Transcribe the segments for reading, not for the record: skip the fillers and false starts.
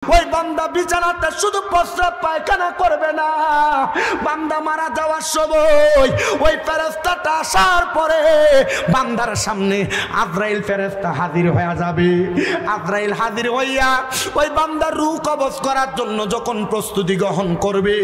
ওই বান্দা বিছানাতে শুধু প্রস্রাব পায়খানা করবে না, বান্দা মারা যাওয়ার সময় ওই ফেরেশতাটা আসার পরে বান্দার সামনে আজরাইল ফেরেশতা হাজির হয়ে যাবে। আজরাইল হাজির হইয়া ওই বান্দার রূহ কবজ করার জন্য যখন প্রস্তুতি গ্রহণ করবে,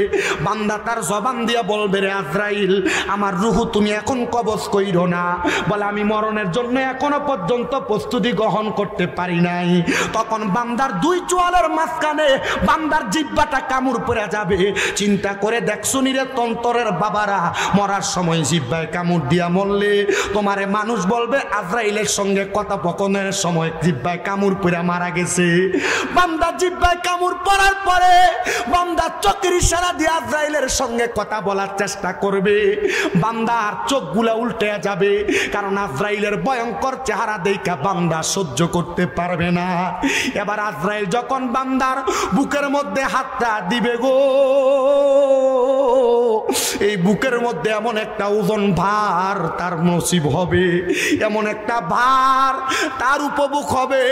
বান্দা তার জবান দিয়া বলবে, রে আজরাইল, আমার রূহ তুমি এখন কবজ কইরো না। বলে, আমি মরণের জন্য এখনো পর্যন্ত প্রস্তুতি গ্রহণ করতে পারি নাই। তখন বান্দার দুই চোয়ালের মাঝখানে বান্দার জিহ্বাটা কামড় পড়ে যাবে। চিন্তা করে দেখছো নি রে তন্তরের বাবারা, মরার সময় জিহ্বায় কামড় দিয়া মরলে তোমারে মানুষ বলবে আজরাইলের সঙ্গে কথোপকথনের সময় জিহ্বায় কামড় পড়ে মারা গেছে। বান্দা জিহ্বায় কামড় পড়ার পরে বান্দা চোখের ইশারা দিয়ে আজরাইলের সঙ্গে কথা বলার চেষ্টা করবে। বান্দার চোখগুলা উল্টে যাবে, কারণ আজরাইলের ভয়ঙ্কর চেহারা দেখা বান্দা সহ্য করতে পারবে না। এবার আজরাইল যখন বান্দার বুকের মধ্যে হাতটা দিবে গো, এই বুকের মধ্যে এমন একটা ওজন ভার তার নসিব হবে, এমন একটা ভার তার উপভোগ হবে,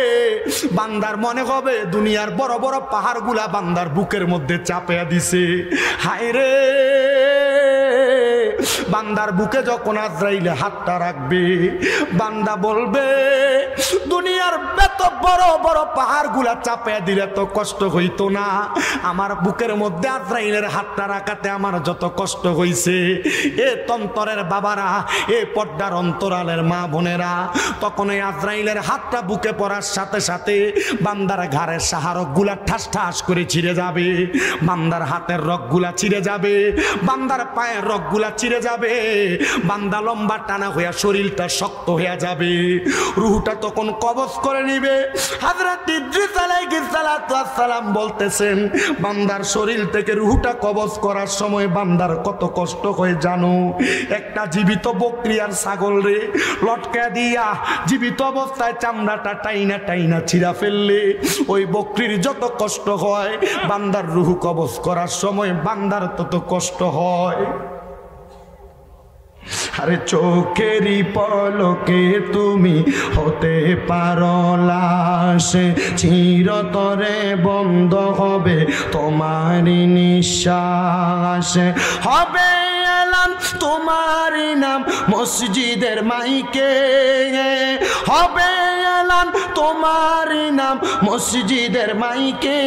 বান্দার মনে হবে দুনিয়ার বড় বড় পাহাড়গুলা বান্দার বুকের মধ্যে চাপিয়ে দিছে। হায় রে, বান্দার বুকে যখন আজরাইল হাতটা রাখবে, বান্দা বলবে, দুনিয়ার এত বড় বড় পাহাড়গুলা চাপিয়ে দিলে তো কষ্ট হইতো না, আমার বুকের মধ্যে আজরাইলের হাতটা রাখাতে আমার যত কষ্ট হইছে। এ তন্তরের বাবারা, এ পর্দার অন্তরালের মা বোনেরা, তখন এই আজরাইলের হাতটা বুকে পড়ার সাথে সাথে বান্দার ঘাড়ের সাহারকগুলা ঠাস ঠাস করে ছিঁড়ে যাবে, বান্দার হাতের রগগুলা ছিঁড়ে যাবে, বান্দার পায়ের রগগুলা ছিঁড়ে যাবে, বান্দা লম্বা টানা হইয়া শরীরটা শক্ত হয়ে যাবে। রুহটা তখন কবজ করে নিবে। হযরত ইদ্রিস আলাইহিস সালাম বলতেছেন, বান্দার শরীর থেকে রুহটা কবজ করার সময় বান্দার কত কষ্ট হয় জানো? একটা জীবিত বকরি আর ছাগল রে লটকা দিয়া জীবিত অবস্থায় চামড়াটা টাইনা টাইনা ছিঁড়া ফেললে ওই বকরির যত কষ্ট হয়, বান্দার রুহ কবজ করার সময় বান্দার তত কষ্ট হয়। আরে চোখেরই পলকে তুমি হতে পারো লাশ, চিরতরে বন্ধ হবে তোমারই নিঃশ্বাস, হবে এলান তোমারই নাম মসজিদের মাইকে, হবে এলান তোমারই নাম মসজিদের মাইকে,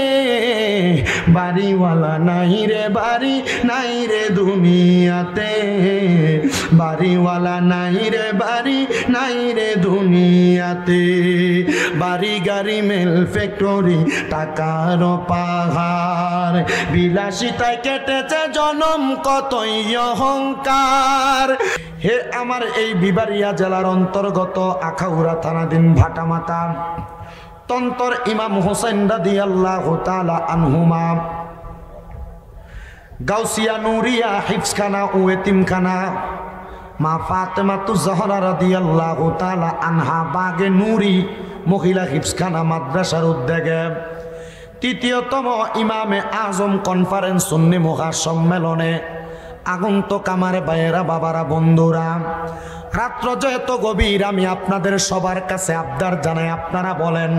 বাড়িওয়ালা নাই রে বাড়ি নাই রে দুনিয়াতে, বাড়িওয়ালা নাই রে বাড়ি নাই রে দুনিয়াতে, বাড়ি গাড়ি মেল ফ্যাক্টরি টাকার পাহাড়, বিলাসিতায় কেটেছে জনম কতই অহংকার। হে আমার এই বিবারিয়া জেলার অন্তর্গত আখাউড়া থানাধীন ভাটামাতা তন্তর ইমাম হোসেন রাদিয়াল্লাহু তাআলা আনহুমা গাউসিয়া নুরিয়া হিফজখানা ও এতিমখানা মা ফাতেমাতু জহরা রাদিয়াল্লাহু তাআলা আনহা বাগে নুরি মহিলা হিফজখানা মাদ্রাসার উদ্যোগে তৃতীয়তম ইমামে আজম কনফারেন্স সুন্নি মহাসম্মেলনে আগন্তুক আমার ভাইয়েরা বাবারা বন্ধুরা, রাত্র যেহেতু গভীর, আমি আপনাদের সবার কাছে আবদার জানাই, আপনারা বলেন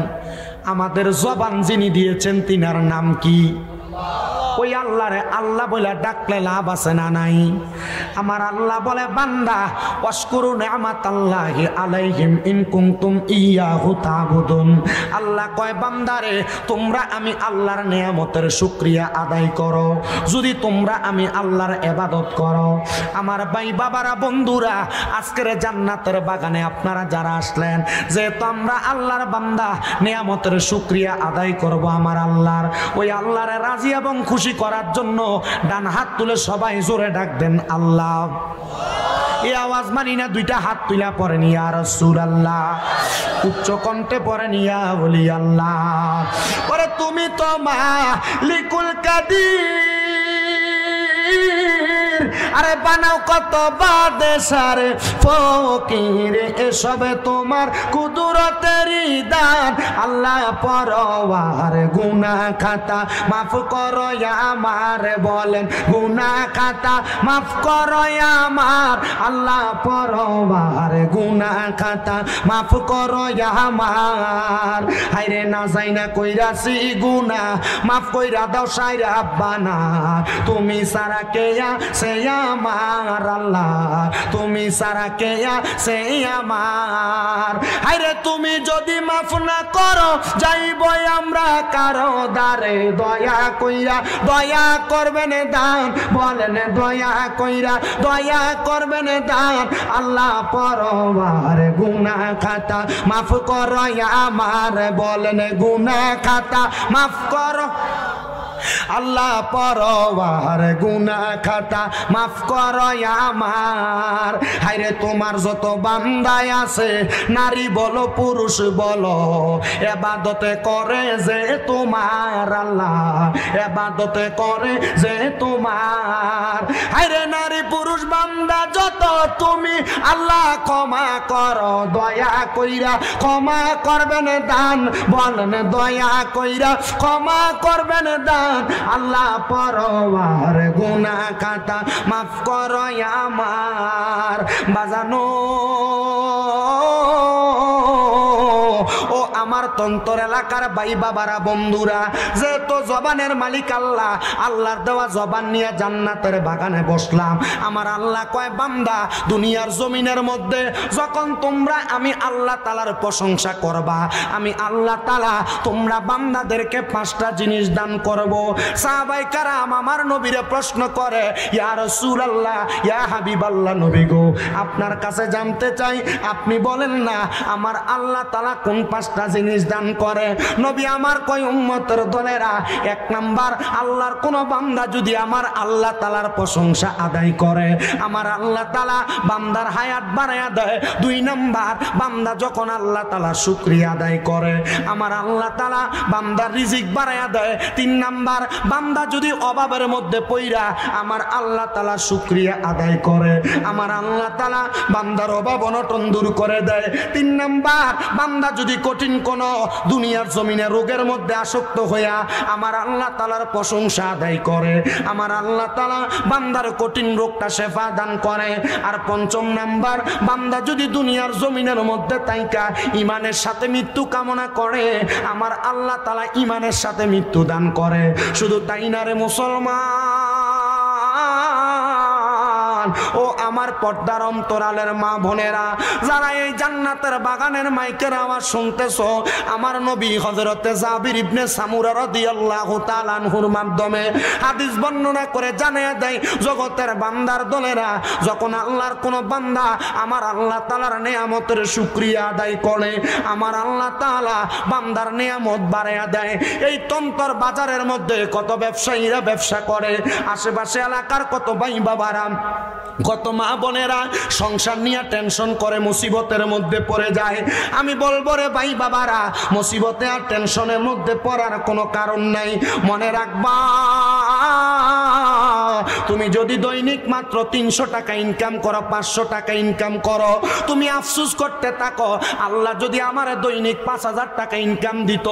আমাদের জবান যিনি দিয়েছেন তিনার নাম কি? ওই আল্লাহ রে আল্লাহ বলে ডাকলে লাভ আছে না নাই? আমার আল্লাহ বলে, বান্দা ওয়াশকুরু নি'মাতাল্লাহি আলাইহিম ইন কুনতুম ইয়াহু তা'বুদুন। আল্লাহ কয়, বান্দারে তোমরা আমি আল্লাহর নিয়ামতের শুকরিয়া আদায় করো যদি তোমরা আমি আল্লাহর ইবাদত করো। আমার ভাই বাবারা বন্ধুরা, আজকের জান্নাতের বাগানে আপনারা যারা আসলেন, যেহেতু আমরা আল্লাহর বান্দা, নিয়ামতের শুকরিয়া আদায় করব আমার আল্লাহর। ওই আল্লাহরে রাজি এবং খুশি করার জন্য ডান হাত তুলে সবাই জোরে ডাক দেন আল্লাহ। এই আওয়াজ মানি না দুইটা হাত তুলা পড়েন ইয়া রাসূলুল্লাহ, উচ্চ কণ্ঠে পড়েন ইয়া ওলি আল্লাহ। ওরে তুমি তো মালিকুল কাদির, আরে বানাও কত বাদেশারে ফকির এসবে তোমার কুদরতেরই দান আল্লাহ পরওয়ার গুনাহ খাতা মাফ করো আমার বলেন গুনাহ খাতা মাফ করো আমার আল্লাহ পরওয়ার গুনাহ খাতা মাফ করো আমার হায়রে না যাই না কইরাছি গুনাহ মাফ কইরা দাও সাইরা আব্বানা তুমি সারা কেয়া সে আমার আল্লাহ তুমি সারা কেয়া সে আমার হায়রে তুমি যদি মাফ না করো যাইব আমরা কারো দারে দয়া কইরা দয়া করবেন দান বলেন দয়া কইরা দয়া করবেন দান আল্লাহ পরওয়ার গুনাহ খাতা মাফ করো আমার বলেন গুনাহ খাতা মাফ করো আল্লাহ পরওয়ার গুনাহ খাতা মাফ করো আমার হায়রে তোমার যত বান্দায় আছে নারী বলো পুরুষ বলো ইবাদতে করে যে তোমার আল্লাহ ইবাদতে করে যে তোমার হায়রে নারী পুরুষ বান্দা যত তুমি আল্লাহ ক্ষমা করো দয়া কইরা ক্ষমা করবেন দান বলেন দয়া কইরা ক্ষমা করবেন দান আল্লাহ পরওয়ার গুনাহ খাতা মাফ করো আমার বাজানো ও আমার তন্তর এলাকার ভাই বাবারা বন্ধুরা যেহেতু জবানের মালিক আল্লাহ আল্লাহর দেওয়া জবান নিয়ে জান্নাতের বাগানে বসলাম আমার আল্লাহ কয় বান্দা দুনিয়ার জমিনের মধ্যে যখন তোমরা আমি আল্লাহ তাআলার প্রশংসা করবা আমি আল্লাহ তাআলা তোমরা বান্দাদেরকে 5টা জিনিস দান করব সাহাবায়ে কেরাম আমার নবীরে প্রশ্ন করে ইয়া রাসূলুল্লাহ ইয়া হাবিবাল্লাহ নবী গো আপনার কাছে জানতে চাই আপনি বলেন না আমার আল্লাহ তাআলা কোন 5টা জিনিস দান করে নবী আমার কয় উম্মতের দলেরা 1 নাম্বার আল্লাহর কোন বান্দা যদি আমার আল্লাহ তাআলার প্রশংসা আদায় করে আমার আল্লাহ তাআলা বান্দার হায়াত বাড়ায়া দেয় 2 নাম্বার বান্দা যখন আল্লাহ তাআলার শুকরিয়া আদায় করে আমার আল্লাহ তাআলা বান্দার রিজিক বাড়ায়া দেয় 3 নাম্বার বান্দা যদি অভাবের মধ্যে পইরা আমার আল্লাহ তাআলা শুকরিয়া আদায় করে আমার আল্লাহ তাআলা বান্দার অভাব অনটন দূর করে দেয় 3 নাম্বার বান্দা যদি কঠিন কোন দুনিয়ার জমিনে রোগের মধ্যে আসক্ত হইয়া আমার আল্লাহ তাআলার প্রশংসা আদায় করে আমার আল্লাহ তাআলা বান্দার কঠিন রোগটা শেফা দান করে আর 5ম নাম্বার বান্দা যদি দুনিয়ার জমিনের মধ্যে তাইকা ঈমানের সাথে মৃত্যু কামনা করে আমার আল্লাহ তাআলা ঈমানের সাথে মৃত্যু দান করে শুধু তাই না রে মুসলমান ও আমার পর্দার অন্তরালের মা বোনেরা যারা এই জান্নাতের বাগানের মাইকের আওয়াজ শুনতেছো আমার নবী হযরতে জাবির ইবনে সামুরা রাদিয়াল্লাহু তাআলা আনহুর মাধ্যমে হাদিস বর্ণনা করে জানিয়ে দেয় জগতের বান্দার দলেরা যখন আল্লাহর কোন বান্দা আমার আল্লাহ তাআলার নিয়ামতের শুকরিয়া আদায় করে আমার আল্লাহ তাআলা বান্দার নিয়ামত বাড়ায়া দেয় এই তন্তর বাজারের মধ্যে কত ব্যবসায়ীরা ব্যবসা করে আশেপাশে এলাকার কত ভাই বাবারা কত মা বোনেরা সংসার নিয়ে টেনশন করে মুসিবতের মধ্যে পড়ে যায় আমি বলবো রে ভাই বাবারা মুসিবতে আর টেনশনের মধ্যে পড়ার কোনো কারণ নাই মনে রাখবা তুমি যদি দৈনিক মাত্র 300 টাকা ইনকাম করো 500 টাকা ইনকাম করো তুমি আফসোস করতে থাকো আল্লাহ যদি আমারে দৈনিক 5000 টাকা ইনকাম দিত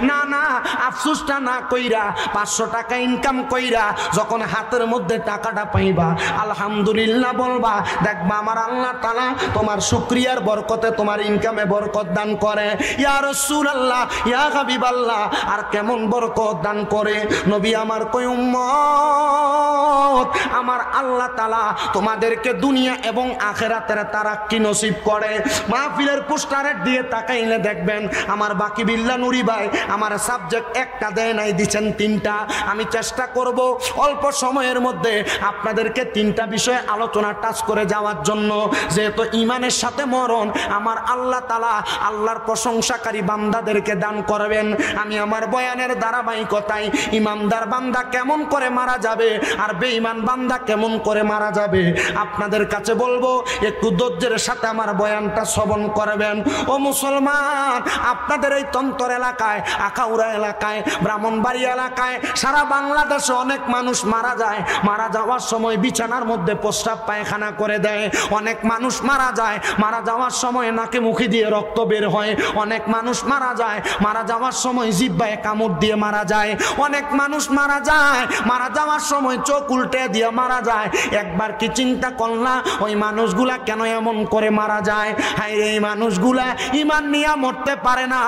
না না আফসোসটা না কইরা 500 টাকা ইনকাম কইরা যখন হাতের মধ্যে টাকাটা পাইবা আলহামদুলিল্লাহ বলবা দেখবা আমার আল্লাহ তাআলা তোমার শুকরিয়ার বরকতে তোমার ইনকামে বরকত দান করে ইয়া রাসূলুল্লাহ ইয়া হাবিবাল্লাহ আর কেমন বরকত দান করে নবী আমার কই উম্মত আমার আল্লাহ তাআলা তোমাদেরকে দুনিয়া এবং আখিরাতের তারাক্কি নসিব করে মাহফিলের পোস্টারের দিয়ে তাকাইলে দেখবেন আমার বাকি বিল্লাহ নুরি ভাই আমার সাবজেক্ট একটা দেয় নাই দিবেন 3টা আমি চেষ্টা করব অল্প সময়ের মধ্যে আপনাদেরকে 3টা বিষয় আলোচনা আলোচনা টাচ করে যাওয়ার জন্য, যেহেতু ইমানের সাথে মরণ আমার আল্লাহ তাআলা আল্লাহর প্রশংসাকারী বান্দাদেরকে দান করবেন। আমি আমার বয়ানের ধারাবাহিকতায় ইমানদার বান্দা কেমন করে মারা যাবে আর বেঈমান বান্দা কেমন করে মারা যাবে আপনাদের কাছে বলবো, একটু ধৈর্যের সাথে আমার বয়ানটা শ্রবণ করবেন। ও মুসলমান, আপনাদের এই তন্তর এলাকায়, আখাউড়া এলাকায়, ব্রাহ্মণবাড়িয়া এলাকায়, সারা বাংলাদেশে অনেক মানুষ মারা যায়। মারা যাওয়ার সময় বিছানার মধ্যে প্রস্রাব পায়খানা করে দেয়। অনেক মানুষ মারা যায়, মারা যাওয়ার সময় নাকে মুখে দিয়ে রক্ত বের হয়। অনেক মানুষ মারা যায়, মারা যাওয়ার সময় জিহ্বায় কামড় দিয়ে মারা যায়। অনেক মানুষ মারা যায়, মারা যাওয়ার সময় চোখ উল্টে দিয়ে মারা যায়। একবার কি চিন্তা করলা ওই মানুষগুলা কেন এমন করে মারা যায়? হায়, এই মানুষগুলা ইমান নিয়ে মরতে পারে না,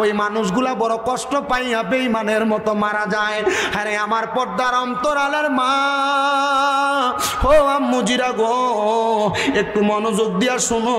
ওই মানুষগুলা বড় কষ্ট পাইয়া বেঈমানের মতো মারা যায়। আরে আমার পর্দার অন্তরালের মা, ও আম্মুজিরা গো, একটু মনোযোগ দিয়া শোনো।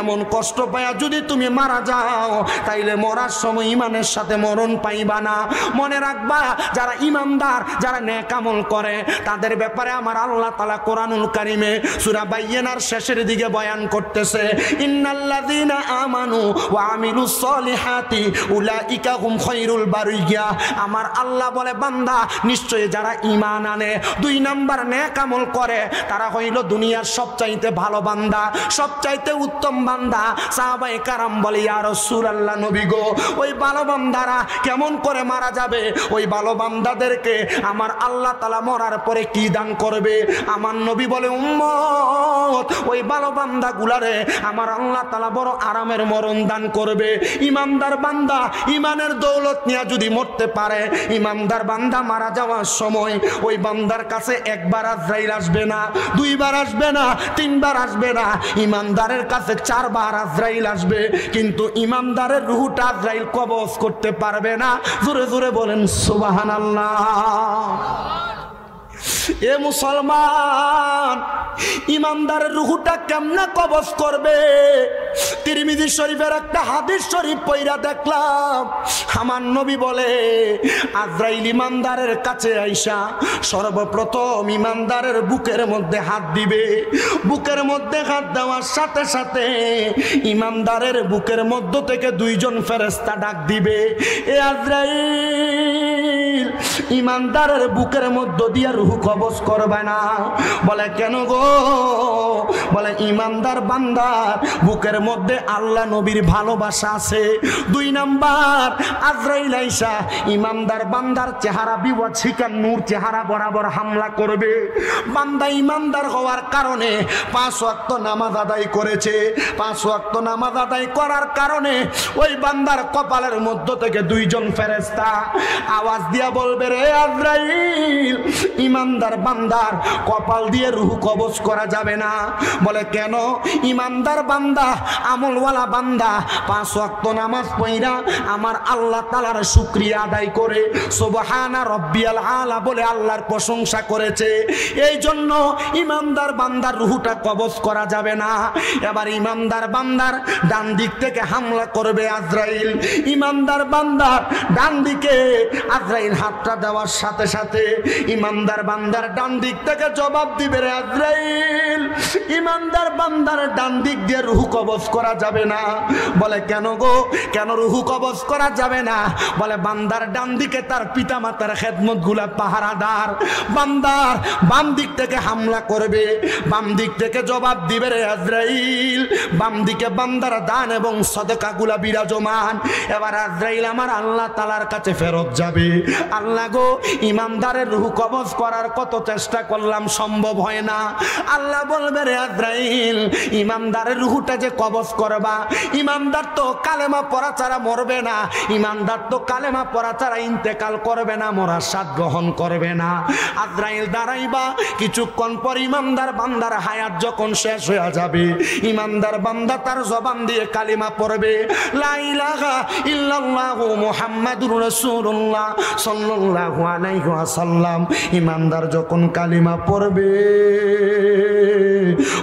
এমন কষ্ট পাইয়া যদি তুমি মারা যাও তাইলে মরার সময় ইমানের সাথে মরণ পাইবা না। মনে রাখবা, যারা ইমানদার, যারা নেক আমল করে তাদের ব্যাপারে আমার আল্লাহ তাআলা কোরআনুল কারীমে সূরা বাইয়িনার শেষের দিকে বয়ান করতেছে, ইন্নাল্লাযীনা আমানু ওয়া আমিলুস সলিহাতি উলাইকা হুম খায়রুল বারিয়া। আমার আল্লাহ বলে, বান্দা নিশ্চয়ই যারা ঈমান আনে, 2 নাম্বার নেক আমল করে, তারা হইল দুনিয়ার সবচাইতে ভালো বান্দা, সবচাইতে উত্তম বান্দা। সাহাবায়ে কারাম বলে, ইয়া রাসূলুল্লাহ, নবী গো, ওই ভালো বান্দারা কেমন করে মারা যাবে? ওই ভালো বান্দাদেরকে আমার আল্লাহ তাআলা মরার পরে কি দান করবে? আমার নবী বলে, উম্মত, ওই ভালো বান্দাগুলারে আমার আল্লাহ তাআলা বড় আরামের মরণ দান করবে। ইমানদার বান্দা ইমানের দৌলত নিয়ে যদি মরতে পারে, ইমানদার বান্দা মারা যাওয়ার সময় ওই বান্দার কাছে একবার আজরাইল আসবে না, 2 বার আসবে না, 3 বার আসবে না, ইমানদারের কাছে 4 বার আজরাইল আসবে। কিন্তু ইমানদারের রূহটা আজরাইল কবজ করতে পারবে না। জোরে জোরে বলেন সুবহানাল্লাহ। এ মুসলমান, ইমানদারের রূহটা কেমনে কবজ করবে? তিরমিজি শরীফের একটা হাদিস শরীফ পড়া দেখলাম, আমার নবী বলে, আজরাইল ইমানদারের কাছে আইসা সর্বপ্রথম ইমানদারের বুকের মধ্যে হাত দিবে। বুকের মধ্যে হাত দেওয়ার সাথে সাথে ইমানদারের বুকের মধ্য থেকে 2 জন ফেরেশতা ডাক দিবে, এ আজরাইল, ইমানদারের বুকের মধ্য দিয়ে রূহ কবজ করবে না। বলে, কেন গো? বলে, ইমানদার বান্দার বুকের মধ্যে আল্লাহ নবীর ভালোবাসা আছে। 2 নাম্বার, আজরাইল আইসা ইমানদার বান্দার চেহারা বিওয়াছিকার নূর চেহারা বরাবর হামলা করবে। বান্দা ইমানদার হওয়ার কারণে 5 ওয়াক্ত নামাজ আদায় করেছে। 5 ওয়াক্ত নামাজ আদায় করার কারণে ওই বান্দার কপালের মধ্য থেকে 2 জন ফেরেশতা আওয়াজ দিয়া বলবে, রে আজরাইল, ইমানদার বান্দার কপাল দিয়ে রূহ কবজ করা যাবে না। বলে, কেন? ইমানদার বান্দা, আমলওয়ালা বান্দা 5 ওয়াক্ত নামাজ পড়া আমার আল্লাহ তাআলার শুকরিয়া আদায় করে সুবহানা রাব্বিয়াল আলা বলে আল্লাহর প্রশংসা করেছে। এই জন্য ইমানদার বান্দার রূহটা কবজ করা যাবে না। এবার ইমানদার বান্দার ডান দিক থেকে হামলা করবে আজরাইল। ইমানদার বান্দার ডান দিকে আজরাইল হাতটা দেওয়ার সাথে সাথে ইমানদার বান্দার ডান দিক থেকে জবাব দিবে, রে আজরাইল, ইমানদার বান্দার ডান দিক দিয়ে রূহ কবজ করা যাবে না। বলে, কেন গো? কেন রূহ কবজ করা যাবে না? বলে, বান্দার ডান দিকে তার পিতামাতার খেদমত গুলা পাহারাদার। বান্দার বাম দিক থেকে হামলা করবে, বাম দিক থেকে জবাব দিবে, রে আজরাইল, বাম দিকে বান্দার দান এবং সদকা গুলা বিরাজমান। এবার আজরাইল আমার আল্লাহ তাআলার কাছে ফেরত যাবে, আল্লাহ গো, ইমানদারের রূহ কবজ করার কত চেষ্টা করলাম, সম্ভব হয় না। আল্লাহ বলবে, রে আজরাইল, ইমানদারের রূহটা যে কবজ করবা, ইমানদার তো কালেমা পড়া ছাড়া মরবে না, ইমানদার তো কালেমা পড়া ছাড়া ইন্তেকাল করবে না, মরার স্বাদ গ্রহণ করবে না। আজরাইল দাঁড়াইবা, কিছুক্ষণ পর ইমানদার বান্দার হায়াত যখন শেষ হয়ে যাবে, ইমানদার বান্দা তার জবান দিয়ে কালিমা পড়বে, লা ইলাহা ইল্লাল্লাহু মুহাম্মাদুর রাসূলুল্লাহ সাল্লাল্লাহু সাল্লাল্লাহু আলাইহি ওয়াসাল্লাম ইমানদার যখন কালিমা পড়বে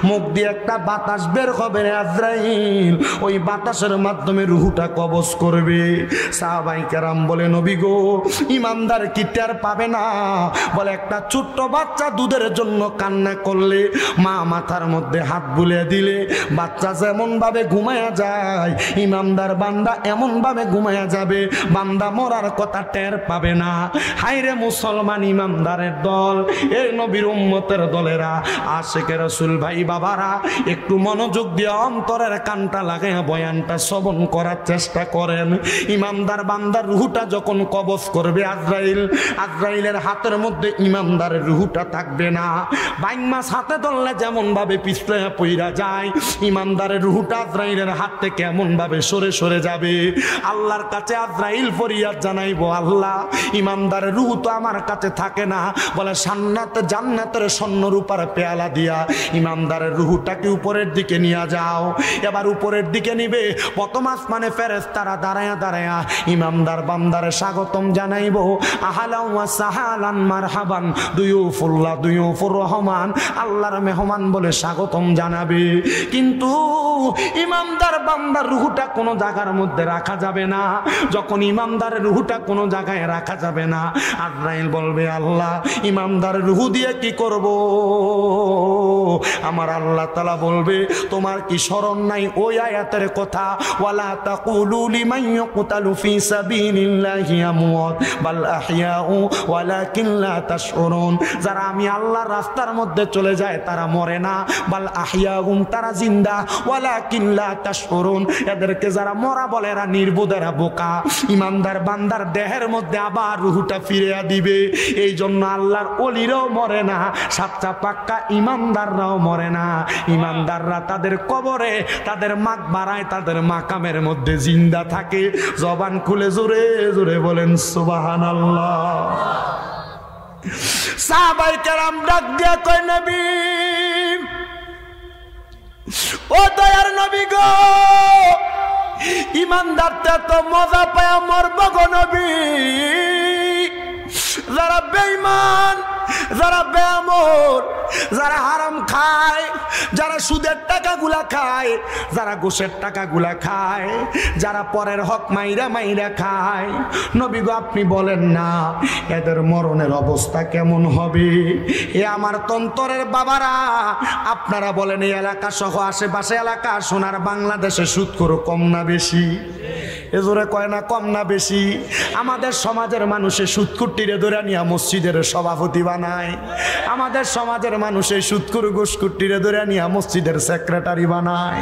মুখ দিয়ে একটা বাতাস বের হবে আজরাইল, ওই বাতাসের মাধ্যমে রূহটা কবজ করবে। সাহাবায়ে কেরাম বলে নবী গো ইমানদার কি টের পাবে না? বলে একটা ছোট্ট বাচ্চা দুধের জন্য কান্না করলে মা মাথার মধ্যে হাত বুলিয়ে দিলে বাচ্চা যেমন ভাবে ঘুমায়া যায় ইমানদার বান্দা এমন ভাবে ঘুমায়া যাবে, বান্দা মরার কথা টের পাবে না। হায়রে মুসলমান ইমানদারের দল, এই নবীর উম্মতের দলেরা, আশিকে রাসূল ভাই বাবারা, একটু মনোযোগ দিয়ে অন্তরের কানটা লাগাইয়া বয়ানটা শ্রবণ করার চেষ্টা করেন। ইমানদার বান্দার রূহটা যখন কবজ করবে আজরাইল, আজরাইলের হাতের মধ্যে ইমানদারের রূহটা থাকবে না। বাইং মাছ হাতে ধরলে যেমন ভাবে পিছলে পইরা যায়, ইমানদারের রূহটা আজরাইলের হাত থেকে এমন ভাবে সরে সরে যাবে। আল্লাহর কাছে আজরাইল ফরিয়াদ জানাইবো, আল্লাহ ইমানদারের রূহ তো আমার কাছে থাকে না। বলে জান্নাতের স্বর্ণ রূপার পেয়ালা দিয়া ইমানদারের রূহটাকে উপরের দিকে নিয়ে যাও। এবার উপরের দিকে নিবে, প্রথম আসমানে ফেরেশতারা দাঁড়ায়া দাঁড়ায়া ইমানদার বান্দারে স্বাগতম জানাইবো, আহলান ওয়া সাহালান মারহাবান দুয়ুফুল্লাহ দুয়ুফুর রহমান, আল্লাহর মেহমান বলে স্বাগতম জানাবে। কিন্তু ইমানদার বান্দার রূহটা কোনো জায়গার মধ্যে রাখা যাবে না। যখন ইমানদারের রূহটা কোনো জায়গায় রাখা যাবে না, আজরাইল বলবে আল্লাহ ইমানদারের রূহ দিয়ে কি করব? আমার আল্লাহ তাআলা বলবে তোমার কি স্মরণ নাই ওই আয়াতের কথা, ওয়ালা তাকুলু লিমান ইয়াকতালু ফি সাবিলিল্লাহি আমওয়াত বাল আহইয়াউ ওয়ালাকিন লা তাশউরুন। যারা আমি আল্লাহর রাস্তার মধ্যে চলে যায় তারা মরে না, বাল আহইয়াউ তারা জিন্দা, ওয়ালাকিন লা তাশউরুন এদেরকে যারা মরা বলে এরা নির্বোধ, এরা বোকা। ইমানদার বান্দার দেহের মধ্যে আবার রূহটা ফিরিয়ে দিবে। এই জন্য আল্লাহর ওলিরাও মরে না, সাচ্চা পাক্কা ইমানদাররাও মরে না। ইমানদাররা তাদের কবরে তাদের মাকবারায় তাদের মাকামের মধ্যে জিন্দা থাকে। জবান খুলে জোরে জোরে বলেন সুবহানাল্লাহ। সাহাবায়ে কেরাম ডাক দিয়া কয় নবী, ও দয়ার নবী গো, ইমানদারটা তো মজা পায় মরব গো নবী। যারা বেঈমান, যারা বেআমর, যারা হারাম খায়, যারা সুদের টাকাগুলা খায়, যারা ঘুষের টাকাগুলা খায়, যারা পরের হক মাইরা মাইরা খায়, নবী গো আপনি বলেন না এদের মরণের অবস্থা কেমন হবে? এ আমার তন্তরের বাবারা, আপনারা বলেন এই এলাকা সহ আশেপাশে এলাকা সোনার বাংলাদেশে সুদখোর কম না বেশি? এজোরে কয় না কম না বেশি? আমাদের সমাজের মানুষের সুদকুট্টিরে ধরে নিয়ে মসজিদের সভাপতি বানায়, আমাদের সমাজের মানুষের সুদকুর ঘুষকুট্টিরে ধরে নিয়ে মসজিদের সেক্রেটারি বানায়,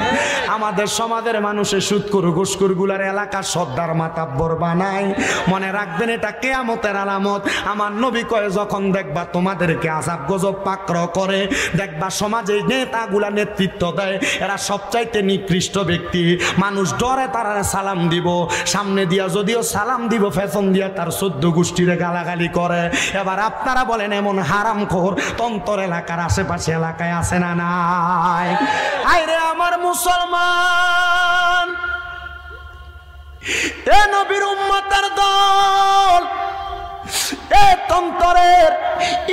আমাদের সমাজের মানুষের সুদকুর ঘুষকুর গুলার এলাকার সর্দার মাতাব্বর বানায়। মনে রাখবেন এটা কিয়ামতের আলামত। আমার নবী কয় যখন দেখবা তোমাদেরকে আযাব গজব পাকড়াও করে, দেখবা সমাজে নেতাগুলা নেতৃত্ব দেয় এরা সবচাইতে নিকৃষ্ট ব্যক্তি, মানুষ ডরে তারা সালাম দিব, সামনে দিয়া যদিও সালাম দিব ফেশন দিয়া তার 14 গোষ্ঠীরে গালাগালি করে। এবার আপনারা বলেন এমন হারামখোর তন্তর এলাকার আশেপাশে এলাকায় আছে না নাই? আইরে আমার মুসলমান, এ নবীর উম্মতের দল, এ তন্তরের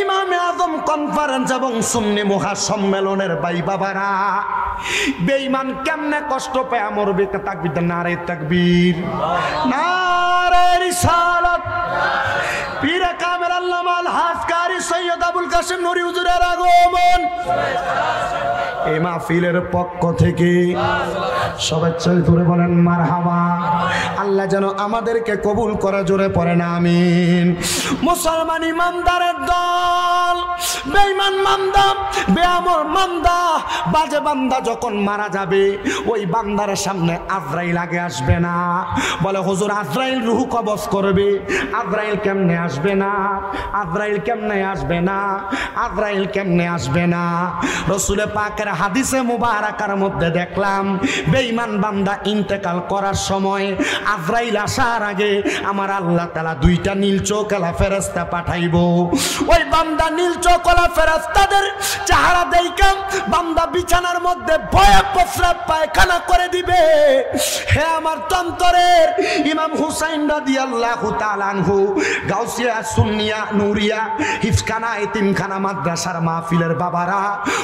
ইমামে আজম কনফারেন্স এবং সুন্নি মহাসম্মেলনের ভাই বাবারা, বেঈমান কেমনে কষ্ট পায় মরবে? তাকবীর, নারে তাকবীর, নারে রিসালাত। পীর কামেল আল্লামা আল হাফ কারি সৈয়দ আবুল কাসেম নুরি হুজুরের আগমন এই মাহফিলের পক্ষ থেকে শুভেচ্ছা জোরে বলেন মারহাবা। আল্লাহ যেন আমাদেরকে কবুল করে, জোরে পড়েন আমিন। মুসলমান ইমানদারের দল, বেঈমান মান্দা, বেআমর মান্দা, বাজে বান্দা যখন মারা যাবে ওই বান্দার সামনে আজরাইল আগে আসবে না। বলে হুজুর আজরাইল রূহ কবজ করবে। আজরাইল কেমনে আসবে না? আজরাইল কেমনে আসবে না? আজরাইল কেমনে আসবে না? রাসূলে পাকের হাদিসে মুবারাকার মধ্যে দেখলাম বেঈমান বান্দা ইন্তেকাল করার সময় আজরাইল আসার আগে আমার আল্লাহ তাআলা 2টা নীল চোখওয়ালা ফেরেশতা পাঠাইবো। ওই বান্দা নীল চোখওয়ালা ফেরেশতাদের চেহারা দেখে বান্দা বিছানার মধ্যে ভয়ে প্রস্রাব পায়খানা করে দিবে। হে আমার তন্তরের ইমাম হুসাইন রাদিয়াল্লাহু তাআলা আনহু গাউসিয়া সুন্নিয়া নুরিয়া হিফখানা এতিমখানা মাদ্রাসার মাহফিলের বাবারা,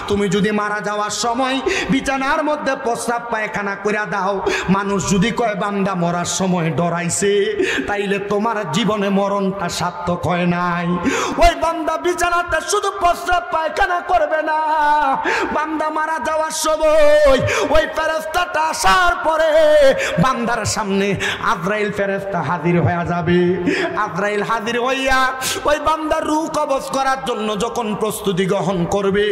তুমি যদি মারা যাওয়ার সময় বিছানার মধ্যে প্রস্রাব পায়খানা করে দাও, মানুষ যদি কয় বান্দা মরার সময় ডরাইছে, তাইলে তোমার জীবনে মরণটা সার্থক হয় নাই। ওই বান্দা বিছানাতে শুধু প্রস্রাব পায়খানা করবে না, বান্দা মারা যাওয়ার সময় ওই ফেরেশতাটা আসার পরে বান্দার সামনে আজরাইল ফেরেশতা হাজির হয়ে যাবে। আজরাইল হাজির হইয়া ওই বান্দার রূহ কবজ করার জন্য যখন প্রস্তুতি গ্রহণ করবে,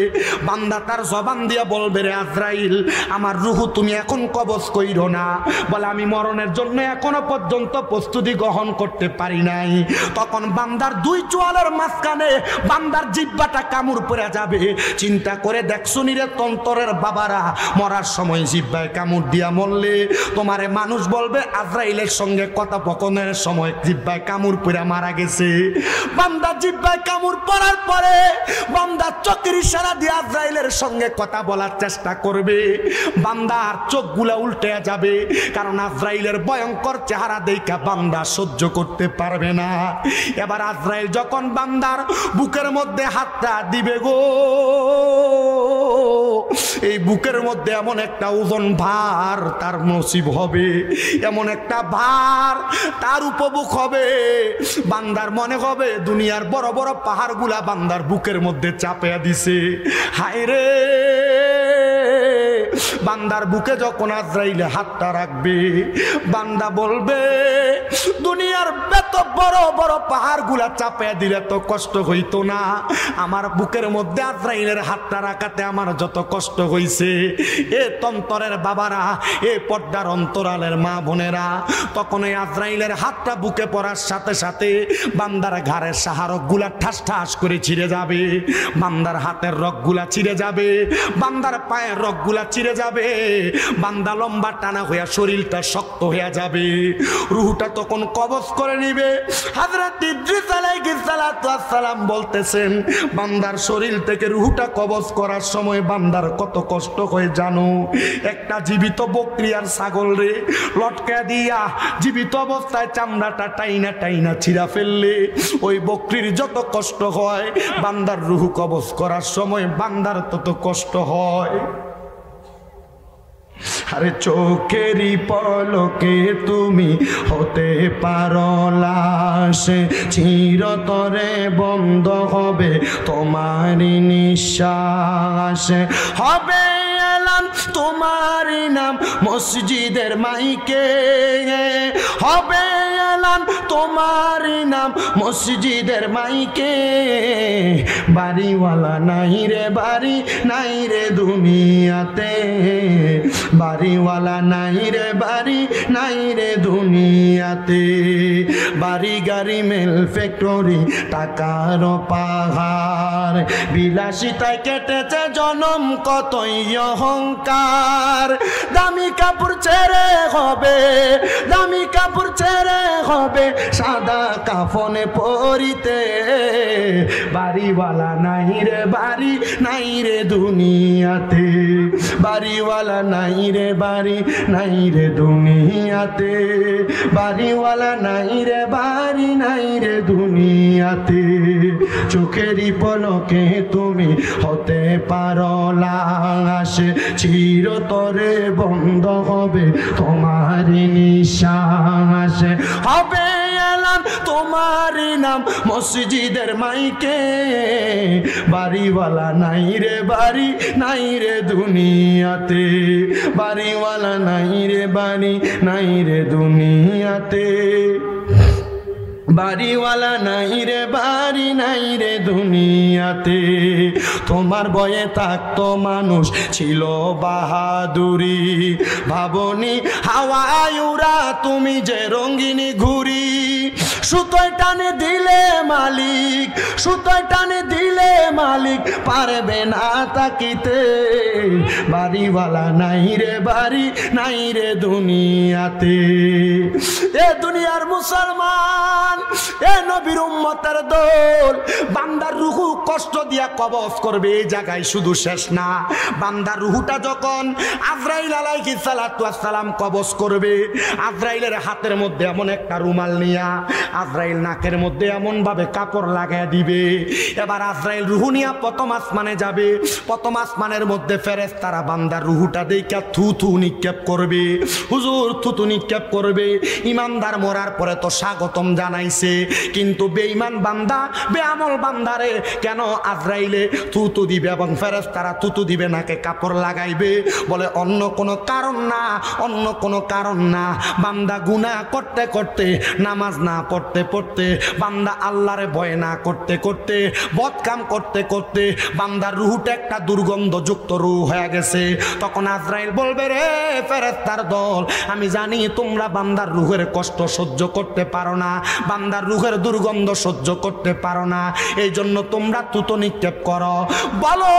বান্দা তার জবান দিয়া বলবে, রে আজরাইল, আমার রূহ তুমি এখন কবজ কইরো না। বলে, আমি মরণের জন্য এখনো পর্যন্ত প্রস্তুতি গ্রহণ করতে পারি নাই। তখন বান্দার দুই চোয়ালের মাঝখানে বান্দার জিহ্বাটা কামড় পড়ে যাবে। চিন্তা করে দেখছো নি রে তন্তরের বাবারা, মরার সময় জিহ্বায় কামড় দিয়া মরলে তোমারে মানুষ বলবে আজরাইলের সঙ্গে কথোপকথনের সময় জিহ্বায় কামড় পড়ে মারা গেছে। বান্দা জিহ্বায় কামড় পড়ার পরে বান্দা চোখের ইশারা দিয়ে আজরাইলের সঙ্গে কথা বলার চেষ্টা করবে। বান্দার চোখগুলা উল্টে যাবে, কারণ আজরাইলের ভয়ঙ্কর চেহারা দেখা বান্দা সহ্য করতে পারবে না। এবার আজরাইল যখন বান্দার বুকের মধ্যে হাতটা দিবে গো, এই বুকের মধ্যে এমন একটা ওজন ভার তার নসিব হবে, এমন একটা ভার তার উপভোগ হবে, বান্দার মনে হবে দুনিয়ার বড় বড় পাহাড়গুলা বান্দার বুকের মধ্যে চাপিয়ে দিছে। হায় রে, বান্দার বুকে যখন আজরাইল হাতটা রাখবে, বান্দা বলবে, দুনিয়ার এত বড় বড় পাহাড়গুলা চাপিয়ে দিলে তো কষ্ট হইতো না, আমার বুকের মধ্যে আজরাইলের হাতটা রাখাতে আমার যত কষ্ট হইছে। এ তন্তরের বাবারা, এ পর্দার অন্তরালের মা বোনেরা, তখন এই আজরাইলের হাতটা বুকে পড়ার সাথে সাথে বান্দার ঘাড়ের সাহারকগুলা ঠাস ঠাস করে ছিঁড়ে যাবে, বান্দার হাতের রগগুলা ছিঁড়ে যাবে, বান্দার পায়ের রগগুলা ছিঁড়ে যাবে, বান্দা লম্বা টানা হইয়া শরীরটা শক্ত হইয়া যাবে। রুহটা তখন কবজ করে নিবে। হযরত ইদ্রিস আলাইহিস সালাম বলতেছেন, বান্দার শরীর থেকে রুহটা কবজ করার সময় বান্দার কত কষ্ট হয় জানো? একটা জীবিত বকরি আর ছাগল রে লটকা দিয়া জীবিত অবস্থায় চামড়াটা টাইনা টাইনা ছিঁড়া ফেললে ওই বকরির যত কষ্ট হয়, বান্দার রুহ কবজ করার সময় বান্দার তত কষ্ট হয়। আরে চোখেরই পলকে তুমি হতে পারো লাশ, চিরতরে বন্ধ হবে তোমারই নিঃশ্বাস, হবে এলান তোমারই নাম মসজিদের মাইকে, হবে এলান তোমারই নাম মসজিদের মাইকে, বাড়িওয়ালা নাই রে বাড়ি নাই রে দুনিয়াতে, বাড়িওয়ালা নাই রে বাড়ি নাই রে দুনিয়াতে, বাড়ি গাড়ি মেল ফ্যাক্টরি টাকার পাহাড়, বিলাসিতায় কেটেছে জনম কতই অহংকার, দামি কাপড় ছেড়ে হবে, দামি কাপড় ছেড়ে হবে সাদা কাফনে পরিতে, বাড়িওয়ালা নাই রে বাড়ি নাই রে দুনিয়াতে, বাড়িওয়ালা নাই রে বাড়ি নাই রে দুনিয়াতে, বাড়িওয়ালা নাই রে বাড়ি নাই রে দুনিয়াতে, চোখেরই পলকে তুমি হতে পারো লাশ, চিরতরে বন্ধ হবে তোমারই নিঃশ্বাস, হবে এলান তোমারই নাম মসজিদের মাইকে, বাড়িওয়ালা নাই রে বাড়ি নাই রে দুনিয়াতে, বাড়িওয়ালা নাই রে বাড়ি নাই রে দুনিয়াতে, বাড়িওয়ালা নাই রে বাড়ি নাই রে দুনিয়াতে, তোমার বয়ে থাকতো মানুষ ছিল বাহাদুরি, ভাবনি হাওয়ায় উড়া তুমি যে রঙিনী ঘুরি, সুতোয় টানে দিলে মালিক, সুতোয় টানে দিলে মালিক পারবে না তাকিতে, বাড়িওয়ালা নাই রে বাড়ি নাই রে দুনিয়াতে। এ দুনিয়ার মুসলমান, এ নবীর উম্মতের দল, বান্দার রুহু কষ্ট দিয়া কবজ করবে এই জায়গায় শুধু শেষ না। বান্দার রুহুটা যখন আজরাইল আলাইহিস সালাতু ওয়াস সালাম কবজ করবে, আজরাইলের হাতের মধ্যে এমন একটা রুমাল নিয়া আজরাইল নাকের মধ্যে এমন ভাবে কাপড় লাগায় দিবে। এবার আজরাইল রুহু নিয়া প্রথম আসমানে যাবে। প্রথম আসমানের মধ্যে ফেরেশতারা বান্দার রুহুটা দেইখা থুথু নিক্ষেপ করবে। হুজুর থুথু নিক্ষেপ করবে। ইমানদার মরার পরে তো স্বাগতম জানাইছে, কিন্তু বেঈমান বান্দা বেআমল বান্দারে কেন আজরাইলে থুথু দিবে এবং ফেরেশতারা থুথু দিবে, নাকে কাপড় লাগাইবে? বলে অন্য কোনো কারণ না, অন্য কোনো কারণ না। বান্দা গুনাহ করতে করতে, নামাজ না পড়তে পড়তে, বান্দা আল্লাহরে ভয় না করতে করতে, বদকাম করতে করতে বান্দার রুহুটা একটা দুর্গন্ধযুক্ত রূহ হয়ে গেছে। তখন আজরাইল বলবে, রে ফেরেশতার দল, আমি জানি তোমরা বান্দার রুহের কষ্ট সহ্য করতে পারো না, বান্দার রুহের দুর্গন্ধ সহ্য করতে পারো না, এই জন্য তোমরা থুতু নিক্ষেপ করো। বলো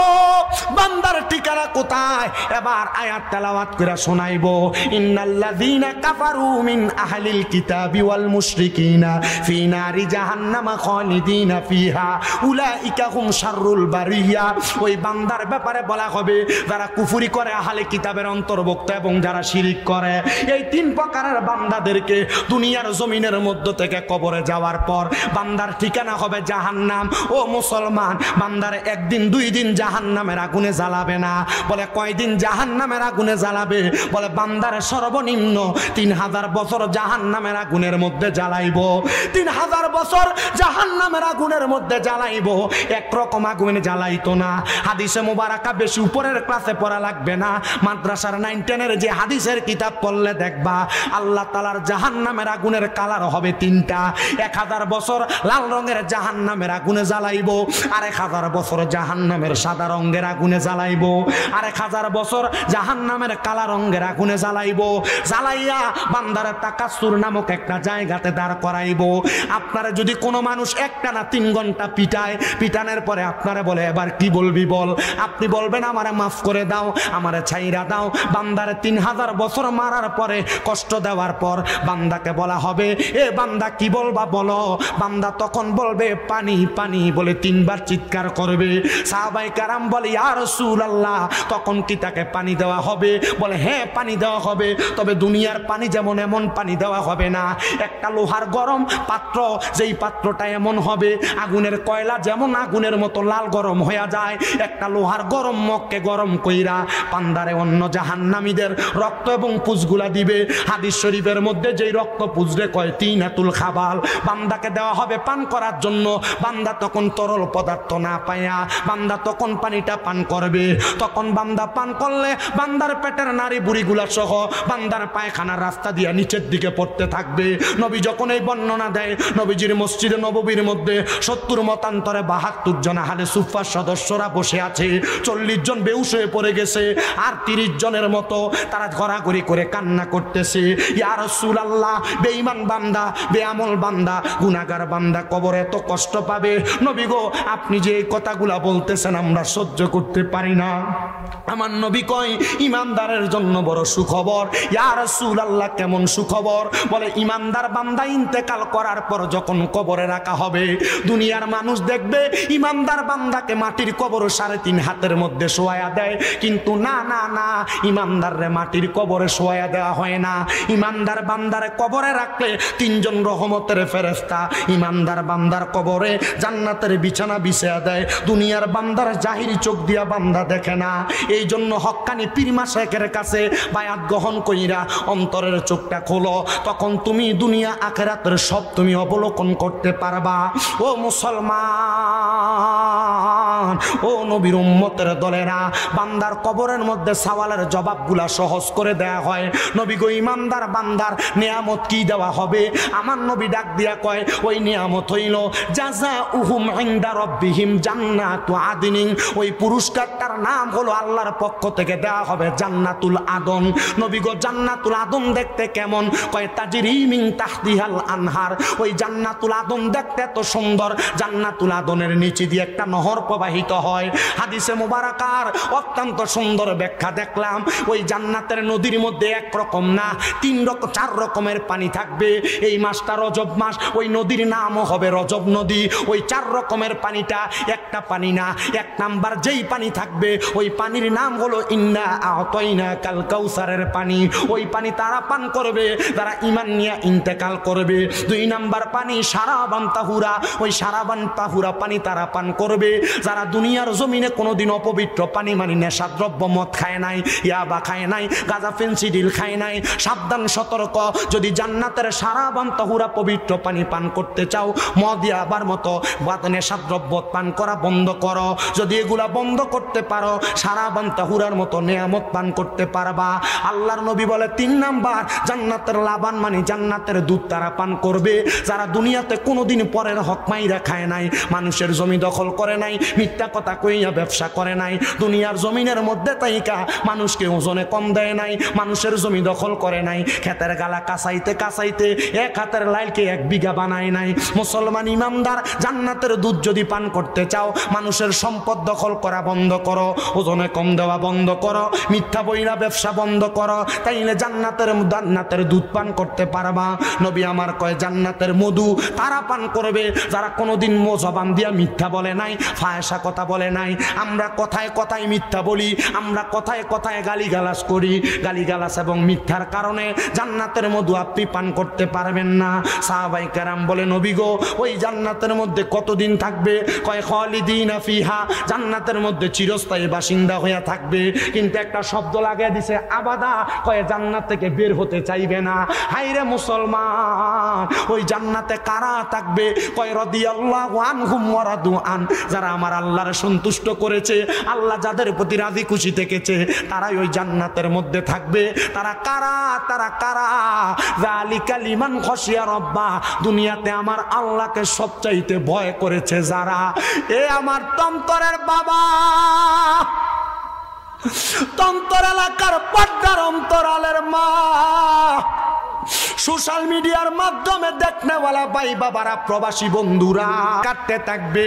বান্দার ঠিকানা কোথায়? এবার আয়াত তেলাওয়াত করে শোনাইবো। ইন্নাল্লাযীনা কাফারু মিন আহলিল কিতাবি ওয়াল মুশরিকিনা ফি নারি জাহান্নামা খালিদিনা ফিহা উলাইকা হুম শাররুল বারিয়া। ওই বান্দার ব্যাপারে বলা হবে যারা কুফরি করে, আহলে কিতাবের অন্তর্ভুক্ত এবং যারা শিরিক করে, এই তিন প্রকারের বান্দাদেরকে দুনিয়ার জমিনের মধ্য থেকে কবরে যাওয়ার পর বান্দার ঠিকানা হবে জাহান্নাম। ও মুসলমান, বান্দার একদিন দুই দিন জাহান্নামের আগুনে জ্বালাবে না। বলে কয়দিন জাহান্নামের আগুনে জ্বালাবে? বলে বান্দার সর্বনিম্ন 3000 বছর জাহান্নামের আগুনের মধ্যে জ্বালাইবো। 3000 বছর জাহান্নামের আগুনের মধ্যে জ্বালাইবো। একরকম আগুনে জ্বালাইতো না। হাদিসে মুবারাকা বেশি উপরের ক্লাসে পড়া লাগবে না, মাদ্রাসার 9-10 যে হাদিসের কিতাব পড়লে দেখবা আল্লাহ তাআলার জাহান্নামের আগুনের কালার হবে 3টা। 1000 বছর লাল রঙের জাহান্নামের আগুনে জ্বালাইবো, আর 1000 বছর জাহান্নামের সাদা রঙের আগুনে জ্বালাইবো, আর 1000 বছর জাহান্নামের কালা রঙের আগুনে জ্বালাইবো। জ্বালাইয়া বান্দার তাকাসুর নামক একটা জায়গাতে দাঁড় করাইবো। আপনারা যদি কোনো মানুষ একটানা 3 ঘন্টা পিটায়, পিটানোর পরে আপনারা বলে এবার কি বলবি বল, আপনি বলবেন আমারে মাফ করে দাও, আমারে ছাইরা দাও। বান্দারে 3000 বছর মারার পরে, কষ্ট দেওয়ার পর বান্দাকে বলা হবে, এ বান্দা কি বলবা বলো। বান্দা তখন বলবে পানি পানি বলে 3 বার চিৎকার করবে। সাহাবায়ে কেরাম বলে ইয়া রাসূলুল্লাহ, তখন কি তাকে পানি দেওয়া হবে? বলে হ্যাঁ পানি দেওয়া হবে, তবে দুনিয়ার পানি যেমন এমন পানি দেওয়া হবে না। একটা লোহার গরম পাত্র, যেই পাত্রটা এমন হবে আগুনের কয়লা যেমন আগুনের মতো লাল গরম হয়ে যায়, একটা লোহার গরম মগকে গরম কইরা পান্দারে অন্য জাহান্নামীদের রক্ত এবং পুজগুলা দিবে। হাদিস শরীফের মধ্যে যেই রক্ত পুজরে কয় তিনাতুল খাবাল, বান্দাকে দেওয়া হবে পান করার জন্য। বান্দা তখন তরল পদার্থ না পায়া বান্দা তখন পানিটা পান করবে। তখন বান্দা পান করলে বান্দার পেটের নাড়ি বুড়িগুলা সহ বান্দার পায়খানার রাস্তা দিয়ে নিচের দিকে পড়তে থাকবে। নবী যখন এই বর্ণনা দেয়, নবীজির মসজিদে নববীর মধ্যে 70 মতান্তরে 72 জন আহলে সুফফার সদস্যরা বসে আছে। 40 জন বেহুশ হয়ে পড়ে গেছে, আর 30 জনের মতো তারা ঘোরাঘুরি করে কান্না করতেছে। ইয়া রাসূলুল্লাহ, বেঈমান বান্দা, বেআমল বান্দা, গুনাহগার বান্দা কবরে এত কষ্ট পাবে। নবী গো, আপনি যে এই কথাগুলা বলতেছেন আমরা সহ্য করতে পারি না। আমার নবী কয় ইমানদারের জন্য বড় সুখবর। ইয়া রাসূলুল্লাহ, কেমন সুখবর? বলে ইমানদার বান্দা ইন্তেকাল করার পর যখন কবরে রাখা হবে, দুনিয়ার মানুষ দেখবে ইমানদার বান্দাকে মাটির কবর 3.5 হাতের মধ্যে শোয়া দেয়, কিন্তু না না না, ইমানদাররে মাটির কবরে শোয়া দেওয়া হয় না। ইমানদার বান্দারে কবরে রাখলে 3 জন রহমতের ফেরেশতা ইমানদার বান্দার কবরে জান্নাতের বিছানা বিছায়া দেয়। দুনিয়ার বান্দার জাহিরি চোখ দিয়া বান্দা দেখে না। এই জন্য হক্কানি পীর মাশায়েখের কাছে বায়াত গ্রহণ কইরা অন্তরের চোখটা খোলো, তখন তুমি দুনিয়া আখিরাতের সব তুমি অবলোকন করতে পারবা। ও মুসলমান, ও নবীর উম্মতের দলেরা, বান্দার কবরের মধ্যে সওয়ালের জবাবগুলা সহজ করে দেয়া হয়। নবী গো, ইমানদার বান্দার নিয়ামত কি দেওয়া হবে? আমার নবী ডাক দিয়া কয়, ওই নিয়ামত হইল জাযাউহুম ইনদা রাব্বিহিম জান্নাতু আদনিন। ওই পুরস্কারটার নাম হলো আল্লাহর পক্ষ থেকে দেওয়া হবে জান্নাতুল আদন। নবী গো, জান্নাতুল আদন দেখতে কেমন? কয় তাজরি মিন তাহতিহাল আনহার। ওই জান্নাতুল আদন দেখতে এত সুন্দর, জান্নাতুল আদনের নিচে দিয়ে একটা নহর প্রবাহিত প্রবাহিত হয়। হাদিসে মুবারাকার অত্যন্ত সুন্দর ব্যাখ্যা দেখলাম। ওই জান্নাতের নদীর মধ্যে একরকম না, 4 রকমের পানি থাকবে। এই মাসটা রজব মাস, ওই নদীর নামও হবে রজব নদী। ওই 4 রকমের পানিটা একটা পানি না। 1 নাম্বার যেই পানি থাকবে ওই পানির নাম হলো ইন্না আতাইনা কাল কাউসারের পানি। ওই পানি তারা পান করবে যারা ঈমান নিয়ে ইন্তেকাল করবে। 2 নাম্বার পানি শারাবান তাহুরা, ওই শারাবান তাহুরা পানি তারা পান করবে যারা দুনিয়ার জমিনে কোনোদিন অপবিত্র পানি মানে নেশাদ্রব্য মদ খায় নাই, ইয়াবা খায় নাই, গাঁজা ফেন্সিডিল খায় নাই। সাবধান সতর্ক, যদি জান্নাতের শারাবান তাহুরা পবিত্র পানি পান করতে চাও, মদ ইয়াবার মতো নেশাদ্রব্য পান করা বন্ধ করো। যদি এগুলা বন্ধ করতে পারো, শারাবান তাহুরার মতো নেয়ামত পান করতে পারবা। আল্লাহর নবী বলে 3 নাম্বার জান্নাতের লাবান মানে জান্নাতের দুধ তারা পান করবে যারা দুনিয়াতে কোনোদিন পরের হক মাইরা খায় নাই, মানুষের জমি দখল করে নাই, মিথ্যা কথা কইয়া ব্যবসা করে নাই, দুনিয়ার জমিনের মধ্যে তাইকা মানুষকে ওজনে কম দেয় নাই, মানুষের জমি দখল করে নাই, ক্ষেতের গালা কাঁচাইতে কাঁচাইতে 1 হাতের লাইলকে 1 বিঘা বানায় নাই। মুসলমান ইমানদার জান্নাতের দুধ যদি পান করতে চাও, মানুষের সম্পদ দখল করা বন্ধ করো, ওজনে কম দেওয়া বন্ধ করো, মিথ্যা বইরা ব্যবসা বন্ধ করো, তাইলে জান্নাতের দুধ পান করতে পারবা। নবী আমার কয় জান্নাতের মধু তারা পান করবে যারা কোনোদিন জবান দিয়া মিথ্যা বলে নাই, ফায়সা কথা বলে নাই। আমরা কথায় কথায় মিথ্যা বলি, আমরা কথায় কথায় গালিগালাজ করি। গালিগালাজ এবং মিথ্যার কারণে জান্নাতের মধু আপনি পান করতে পারবেন না। সাহাবায়ে কেরাম বলে নবী গো ওই জান্নাতের মধ্যে কতদিন থাকবে? কয় খালিদিনা ফিহা, জান্নাতের মধ্যে চিরস্থায়ী বাসিন্দা হয়ে থাকবে। কিন্তু একটা শব্দ লাগিয়ে দিছে আবাদা, কয় জান্নাত থেকে বের হতে চাইবে না। হায়রে মুসলমান, ওই জান্নাতে কারা থাকবে? কয় রাদিয়াল্লাহু আনহুম ওয়া রাদু আন, যারা আমার আল্লাহর সন্তুষ্ট করেছে, আল্লাহ যাদের প্রতি রাজি খুশি থেকেছে, তারাই ওই জান্নাতের মধ্যে থাকবে। তারা কারা? তারা কারা? যালিকা লিমান খাশিয়া রাব্বা, দুনিয়াতে আমার আল্লাহকে সবচাইতে ভয় করেছে যারা। এ আমার তন্তরের বাবা, তন্তর এলাকার পর্দার অন্তরালের মা, সোশ্যাল মিডিয়ার মাধ্যমে দেখনেওয়ালা ভাই বাবারা, প্রবাসী বন্ধুরা কাটতে থাকবে,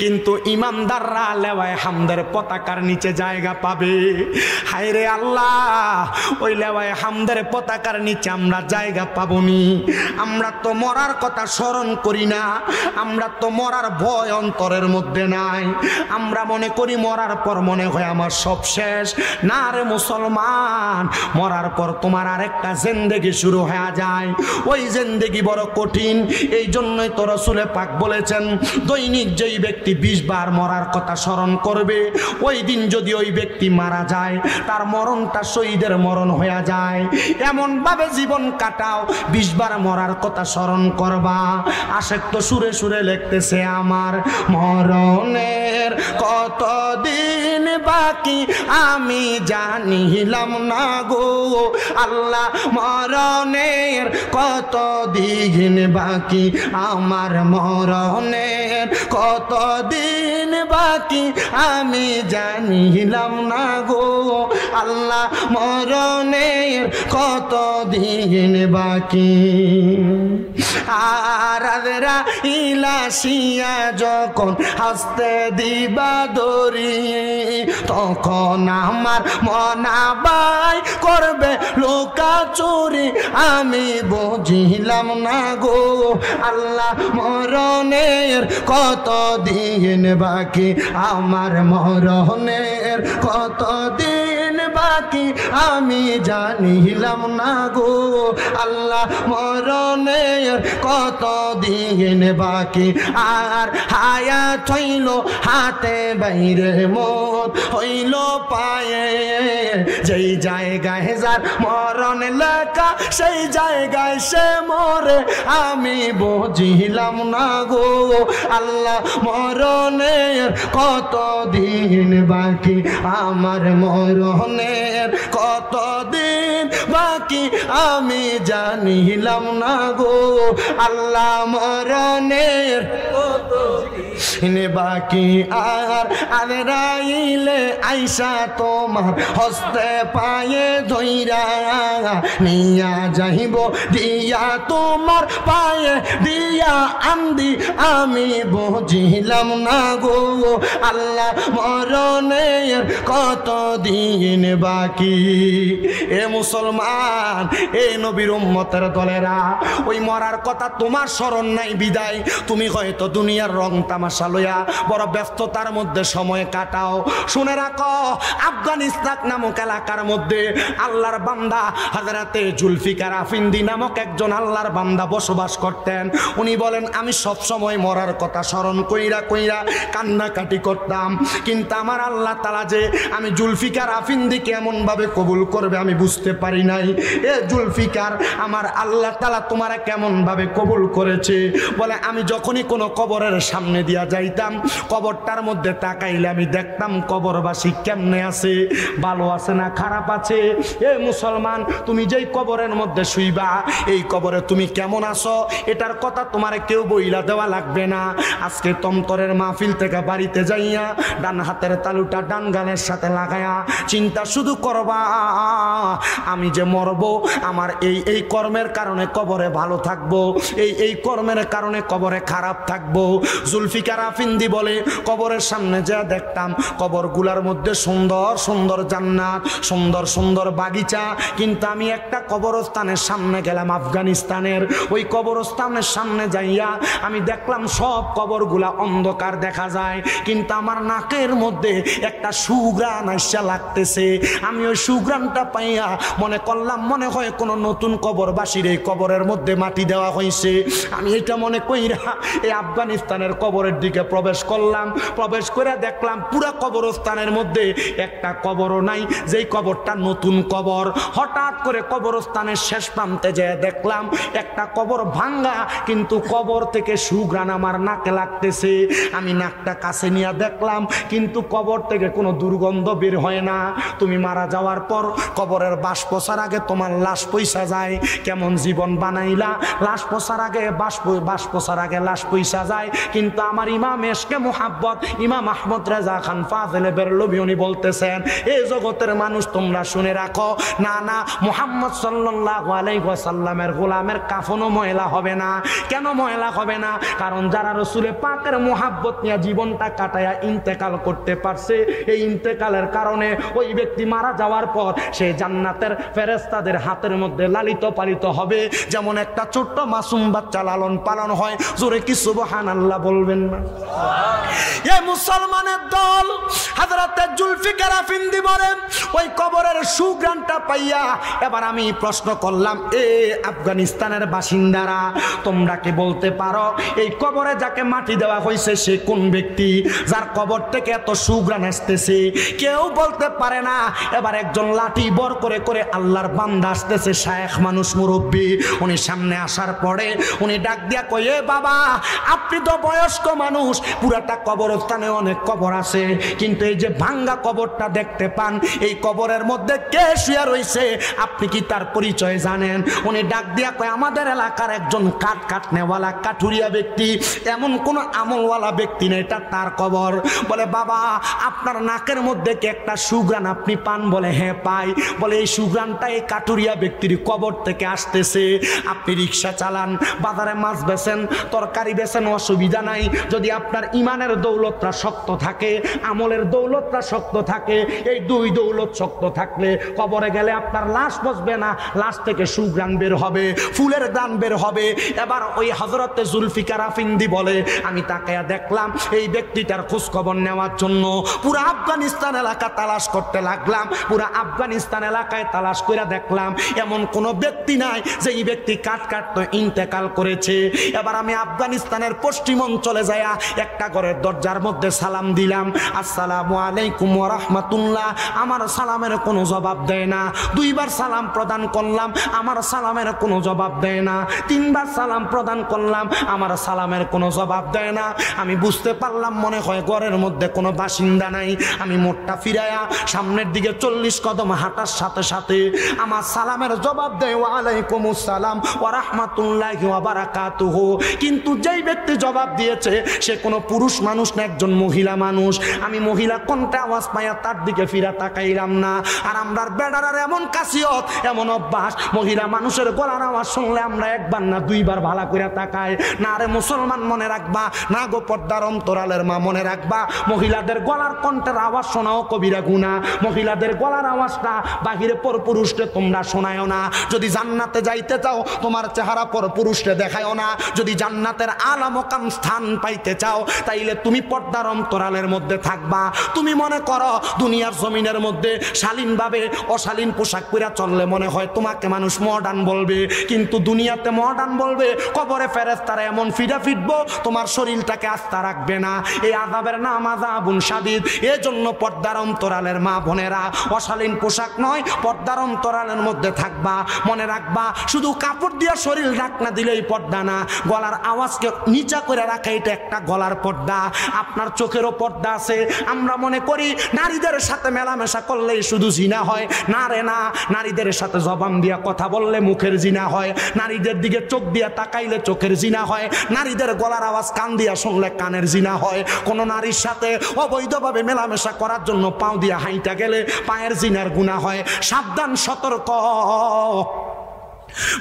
কিন্তু ইমানদাররা লেওয়ায় হামদের পতাকার নিচে জায়গা পাবে। হায়রে আল্লাহ, ওই লেওয়ায় হামদের পতাকার নিচে আমরা জায়গা পাবনি। আমরা তো মরার কথা স্মরণ করি না, আমরা তো মরার ভয় অন্তরের মধ্যে নাই। আমরা মনে করি মরার পর মনে হয় আমার সব শেষ। না রে মুসলমান, মরার পর তোমার আরেকটা জিন্দেগি শুরু হয়ে যায়। ওই জিন্দেগি বড় কঠিন। এই জন্যই তো রাসূল পাক বলেছেন, দৈনিক যেই ব্যক্তি 20 বার মরার কথা স্মরণ করবে, ওই দিন যদি ওই ব্যক্তি মারা যায়, তার মরণটা শহীদের মরণ হয়ে যায়। এমন ভাবে জীবন কাটাও, 20 বার মরার কথা স্মরণ করবা। আশেক তো সুরে সুরে লিখতেছে, আমার মরণের কতদিন বাকি আমি জানিলাম না গো আল্লাহ, মরণের কতদিন বাকি আমার, মরণের কতদিন বাকি আমি জানিলাম না গো আল্লাহ, মরণের কতদিন বাকি। আর ইলাসিয়া যখন হাসতে দিবা দরি, তখন আমার মনাবাই করবে লোকা চুরি, আমি বুঝিলাম না গো আল্লাহ, মরণের কতদিন বাকি আমার, মরণের কতদিন বাকি আমি জানিলাম না গো আল্লাহ, মরণের কতদিন বাকি। আর হায়াত হইল হাতে বাইরে, মত হইল পায়ে, যেই জায়গায় যার মরণ লেখা সেই জায়গায় সে মরে, আমি বুঝিলাম না গো আল্লাহ, মরণের কতদিন বাকি আমার, মরণের কতদিন বাকি আমি জানিলাম না গো আল্লাহ, মরণের নেবা কি আর আজরাইলে আইসা তোমার হস্তে পায়ে ধইরা নিয়া যাইব দিয়া তোমার পায়ে দিয়া আন্দি আমি বুঝিলাম না গো আল্লাহ মরণের কত দিন বাকি। এ মুসলমান, এই নবীর উম্মতের দলেরা, ওই মরার কথা তোমার স্মরণ নাই বিদায় তুমি হয়তো দুনিয়ার রং তামাশা লইয়া বড় ব্যস্ততার মধ্যে সময় কাটাও। শুনে রাখো, আফগানিস্তান নামক এলাকার মধ্যে আল্লাহর বান্দা হযরতে জুলফিকার আফিন্দি নামক একজন আল্লাহর বান্দা বসবাস করতেন। উনি বলেন, আমি সব সময় মরার কথা স্মরণ কইরা কইরা কান্নাকাটি করতাম, কিন্তু আমার আল্লাহ তাআলা যে আমি জুলফিকার আফিন্দিকে এমন ভাবে কবুল করবে আমি বুঝতে পারি নাই। এ জুলফিকার, আমার আল্লাহ তাআলা তোমারে কেমন ভাবে কবুল করেছে। বলে, আমি যখনই কোনো কবরের সামনে দিয়া যাইতাম, কবরটার মধ্যে তাকাইলে আমি দেখতাম কবরবাসী কেমনে আছে, ভালো আছে না খারাপ আছে। এ মুসলমান, তুমি যেই কবরের মধ্যে শুইবা, এই কবরে তুমি কেমন আছো এটার কথা তোমারে কেউ বইলা দেওয়া লাগবে না। আজকে তমতরের মাহফিল থেকে বাড়িতে যাইয়া ডান হাতের তালুটা ডান গালের সাথে লাগায়া চিন্তা শুধু করবা, আমি যে মরব, আমার এই কর্মের কারণে কবরে ভালো থাকবো, এই কর্মের কারণে কবরে খারাপ থাকবো। জুলফিকার আফিন্দি বলে, কবরের সামনে যা দেখতাম কবরগুলার মধ্যে সুন্দর সুন্দর জান্নাত, সুন্দর সুন্দর বাগিচা, কিন্তু আমি একটা কবরস্থানের সামনে গেলাম আফগানিস্তানের, ওই কবরস্থানের সামনে যাইয়া আমি দেখলাম সব কবরগুলা অন্ধকার দেখা যায়, কিন্তু আমার নাকের মধ্যে একটা সুঘ্রাণ আসা লাগতেছে। আমি ওই সুঘ্রাণটা পাইয়া মনে করলাম মনে হয় কোনো নতুন কবরবাসীর এই কবরের মধ্যে মাটি দেওয়া হয়েছে। আমি এটা মনে কইরা এই আফগানিস্তানের কবরের দিকে প্রবেশ করলাম। প্রবেশ করে দেখলাম পুরা কবরস্থানের মধ্যে একটা কবরও নাই, যেই কবরটা নতুন কবর। হঠাৎ করে কবরস্থানের শেষ প্রান্তে যেয়ে দেখলাম একটা কবর ভাঙ্গা, কিন্তু কবর থেকে সুঘ্রাণ আমার নাকে লাগতেছে। আমি নাকটা কাছে নিয়ে দেখলাম, কিন্তু কবর থেকে কোনো দুর্গন্ধ বের হয় না। তুমি মারা যাওয়ার পর কবরের বাস পচার আগে তোমার লাশ পয়সা যায়, কেমন জীবন বানাইলা, লাশ পচার আগে বাস পচার আগে লাশ পয়সা যায়। কিন্তু আমার ইমাম এশকে মোহাব্বত ইমাম আহমদ রেজা খান ফাজলে বেরলভী উনি বলতেছেন, এই জগতের মানুষ তোমরা শুনে রাখো, না না, মুহাম্মদ সাল্লাল্লাহু আলাইহি ওয়াসাল্লামের গোলামের কাফনও ময়লা হবে না। কেন ময়লা হবে না? কারণ যারা রসুলে পাকের মোহাব্বত নিয়ে জীবনটা কাটায়া ইন্তেকাল করতে পারছে, এই ইন্তেকালের কারণে ওই ব্যক্তি মারা যাওয়ার পর সে জান্নাতের ফেরেশতাদের হাতের মধ্যে লালিত পালিত হবে, যেমন একটা ছোট্ট মাসুম বাচ্চা লালন পালন হয়। জোরে কি সুবহানাল্লাহ বলবেন না? এ মুসলমানের দল হযরতে জুলফিকার আফিন্দি বলেন, ওই কবরের সুঘ্রাণটা পাইয়া এবার আমি প্রশ্ন করলাম, এ আফগানিস্তানের বাসিন্দারা, তোমরা কি বলতে পারো এই কবরে যাকে মাটি দেওয়া হয়েছে সে কোন ব্যক্তি, যার কবর থেকে এত সুঘ্রাণ আসতেছে? কেউ বলতে পারে না। এবার একজন লাঠি বর করে করে আল্লাহর বান্দা আসতেছে, শায়েখ মানুষ, মুরব্বী। উনি সামনে আসার পরে উনি ডাক দিয়া কয়, এ বাবা, আপনি তো বয়স্ক মানুষ, পুরাটা কবরস্থানে অনেক কবর আছে, কিন্তু এই যে ভাঙ্গা কবরটা দেখতে পান, এই কবরের মধ্যে কে শুয়ে রয়েছে, আপনি কি তার পরিচয় জানেন? উনি ডাক দিয়া কয়, আমাদের এলাকার একজন কাটনেওয়ালা কাঠুরিয়া ব্যক্তি, এমন কোন আমলওয়ালা ব্যক্তি নেই, এটা তার কবর। বলে, বাবা, আপনার নাকের মধ্যে কি একটা সুঘ্রাণ আপনি পান? বলে, হ্যাঁ পাই। বলে, এই সুঘ্রাণটা এই কাঠুরিয়া ব্যক্তির কবর থেকে আসতেছে। আপনি রিক্সা চালান, বাজারে মাছ বেচেন, তরকারি বেচেন, অসুবিধা নাই, যদি আপনার ইমানের দৌলতটা শক্ত থাকে, আমলের দৌলতটা শক্ত থাকে, এই দুই দৌলত শক্ত থাকলে কবরে গেলে আপনার লাশ বসবে না, লাশ থেকে সুঘ্রাণ বের হবে, ফুলের গান বের হবে। এবার ওই হযরতে জুলফিকার আফিন্দি বলে, আমি তাকায়া দেখলাম এই ব্যক্তিটার খোঁজ খবর নেওয়ার জন্য পুরো আফগানিস্তান এলাকা তালাশ করতে লাগলাম। পুরো আফগানিস্তান এলাকায় তালাশ করে দেখলাম এমন কোনো ব্যক্তি নাই যে এই ব্যক্তি কাটতে ইন্তেকাল করেছে। এবার আমি আফগানিস্তানের পশ্চিম অঞ্চলে যায়া একটা ঘরের দরজার মধ্যে সালাম দিলাম, আসসালামু আলাইকুম ওয়া রাহমাতুল্লাহ। আমার সালামের কোনো জবাব দেয় না। দুইবার সালাম প্রদান করলাম, আমার সালামের কোনো জবাব দেয় না। তিনবার সালাম প্রদান করলাম, আমার সালামের কোনো জবাব দেয় না। আমি বুঝতে পারলাম মনে হয় ঘরের মধ্যে কোনো বাসিন্দা নাই। আমি মোটটা ফিরায়া সামনের দিকে 40 কদম হাঁটার সাথে সাথে আমার সালামের জবাব দেয়, ওয়া আলাইকুমুস সালাম ওয়া রাহমাতুল্লাহি ওয়া বারাকাতুহু। কিন্তু যেই ব্যক্তি জবাব দিয়েছে সে কোনো পুরুষ মানুষ না একজন মহিলা মানুষ। আমি মহিলা কোনটা আওয়াজ পাইয়া তার দিকে ফিরা তাকাইলাম না। আর আমরার বেড়ার এমন কাসিয়ত, এমন অভ্যাস, মহিলা মানুষের গলার আওয়াজ শুনলে আমরা একবার না দুইবার ভালো করে তাকাই না। রে মুসলমান মনে রাখবা, না গো পর্দার অন্তরালের মা মনে রাখবা, মহিলাদের গলার কণ্ঠের আওয়াজ শোনাও কবিরা গুনাহ। মহিলাদের গলার আওয়াজটা বাহিরে পর পুরুষকে তোমরা শোনায়ও না। যদি জান্নাতে যাইতে চাও তোমার চেহারা পর পুরুষকে দেখায়ও না। যদি জান্নাতের আলা মাকাম স্থান পাইতে চাও তাইলে তুমি পর্দার অন্তরালের মধ্যে থাকবা। তুমি মনে করো দুনিয়ার জমিনের মধ্যে শালীনভাবে অশালীন পোশাক পরে চললে মনে হয় তোমাকে মানুষ মডার্ন বলবে, কিন্তু দুনিয়াতে মডার্ন বলবে, কবরে ফেরেশতারা এমন ফিরা ফিটবো তোমার শরীরটাকে আস্থা রাখবে না। এই আযাবের নাম আযাবুন শাদীদ। এজন্য পর্দার অন্তরালের মা বোনেরা অশালীন পোশাক নয়, পর্দার অন্তরালের মধ্যে থাকবা। মনে রাখবা শুধু কাপড় দিয়ে শরীর ঢাকনা দিলেই পর্দা না, গলার আওয়াজকে নিচা করে রাখা এটা একটা গলার পর্দা। আপনার চোখেরও পর্দা আছে। আমরা মনে করি নারীদের সাথে মেলামেশা করলেই শুধু জিনা হয়। না রে না, নারীদের সাথে জবান দিয়া কথা বললে মুখের জিনা হয়, নারীদের দিকে চোখ দিয়া তাকাইলে চোখের জিনা হয়, নারীদের গলার আওয়াজ কান দিয়া শুনলে কানের জিনা হয়। কোন নারীর সাথে অবৈধভাবে মেলামেশা করার জন্য পাও দিয়া হাইটা গেলে পায়ের জিনার গুনাহ হয়। সাবধান, সতর্ক।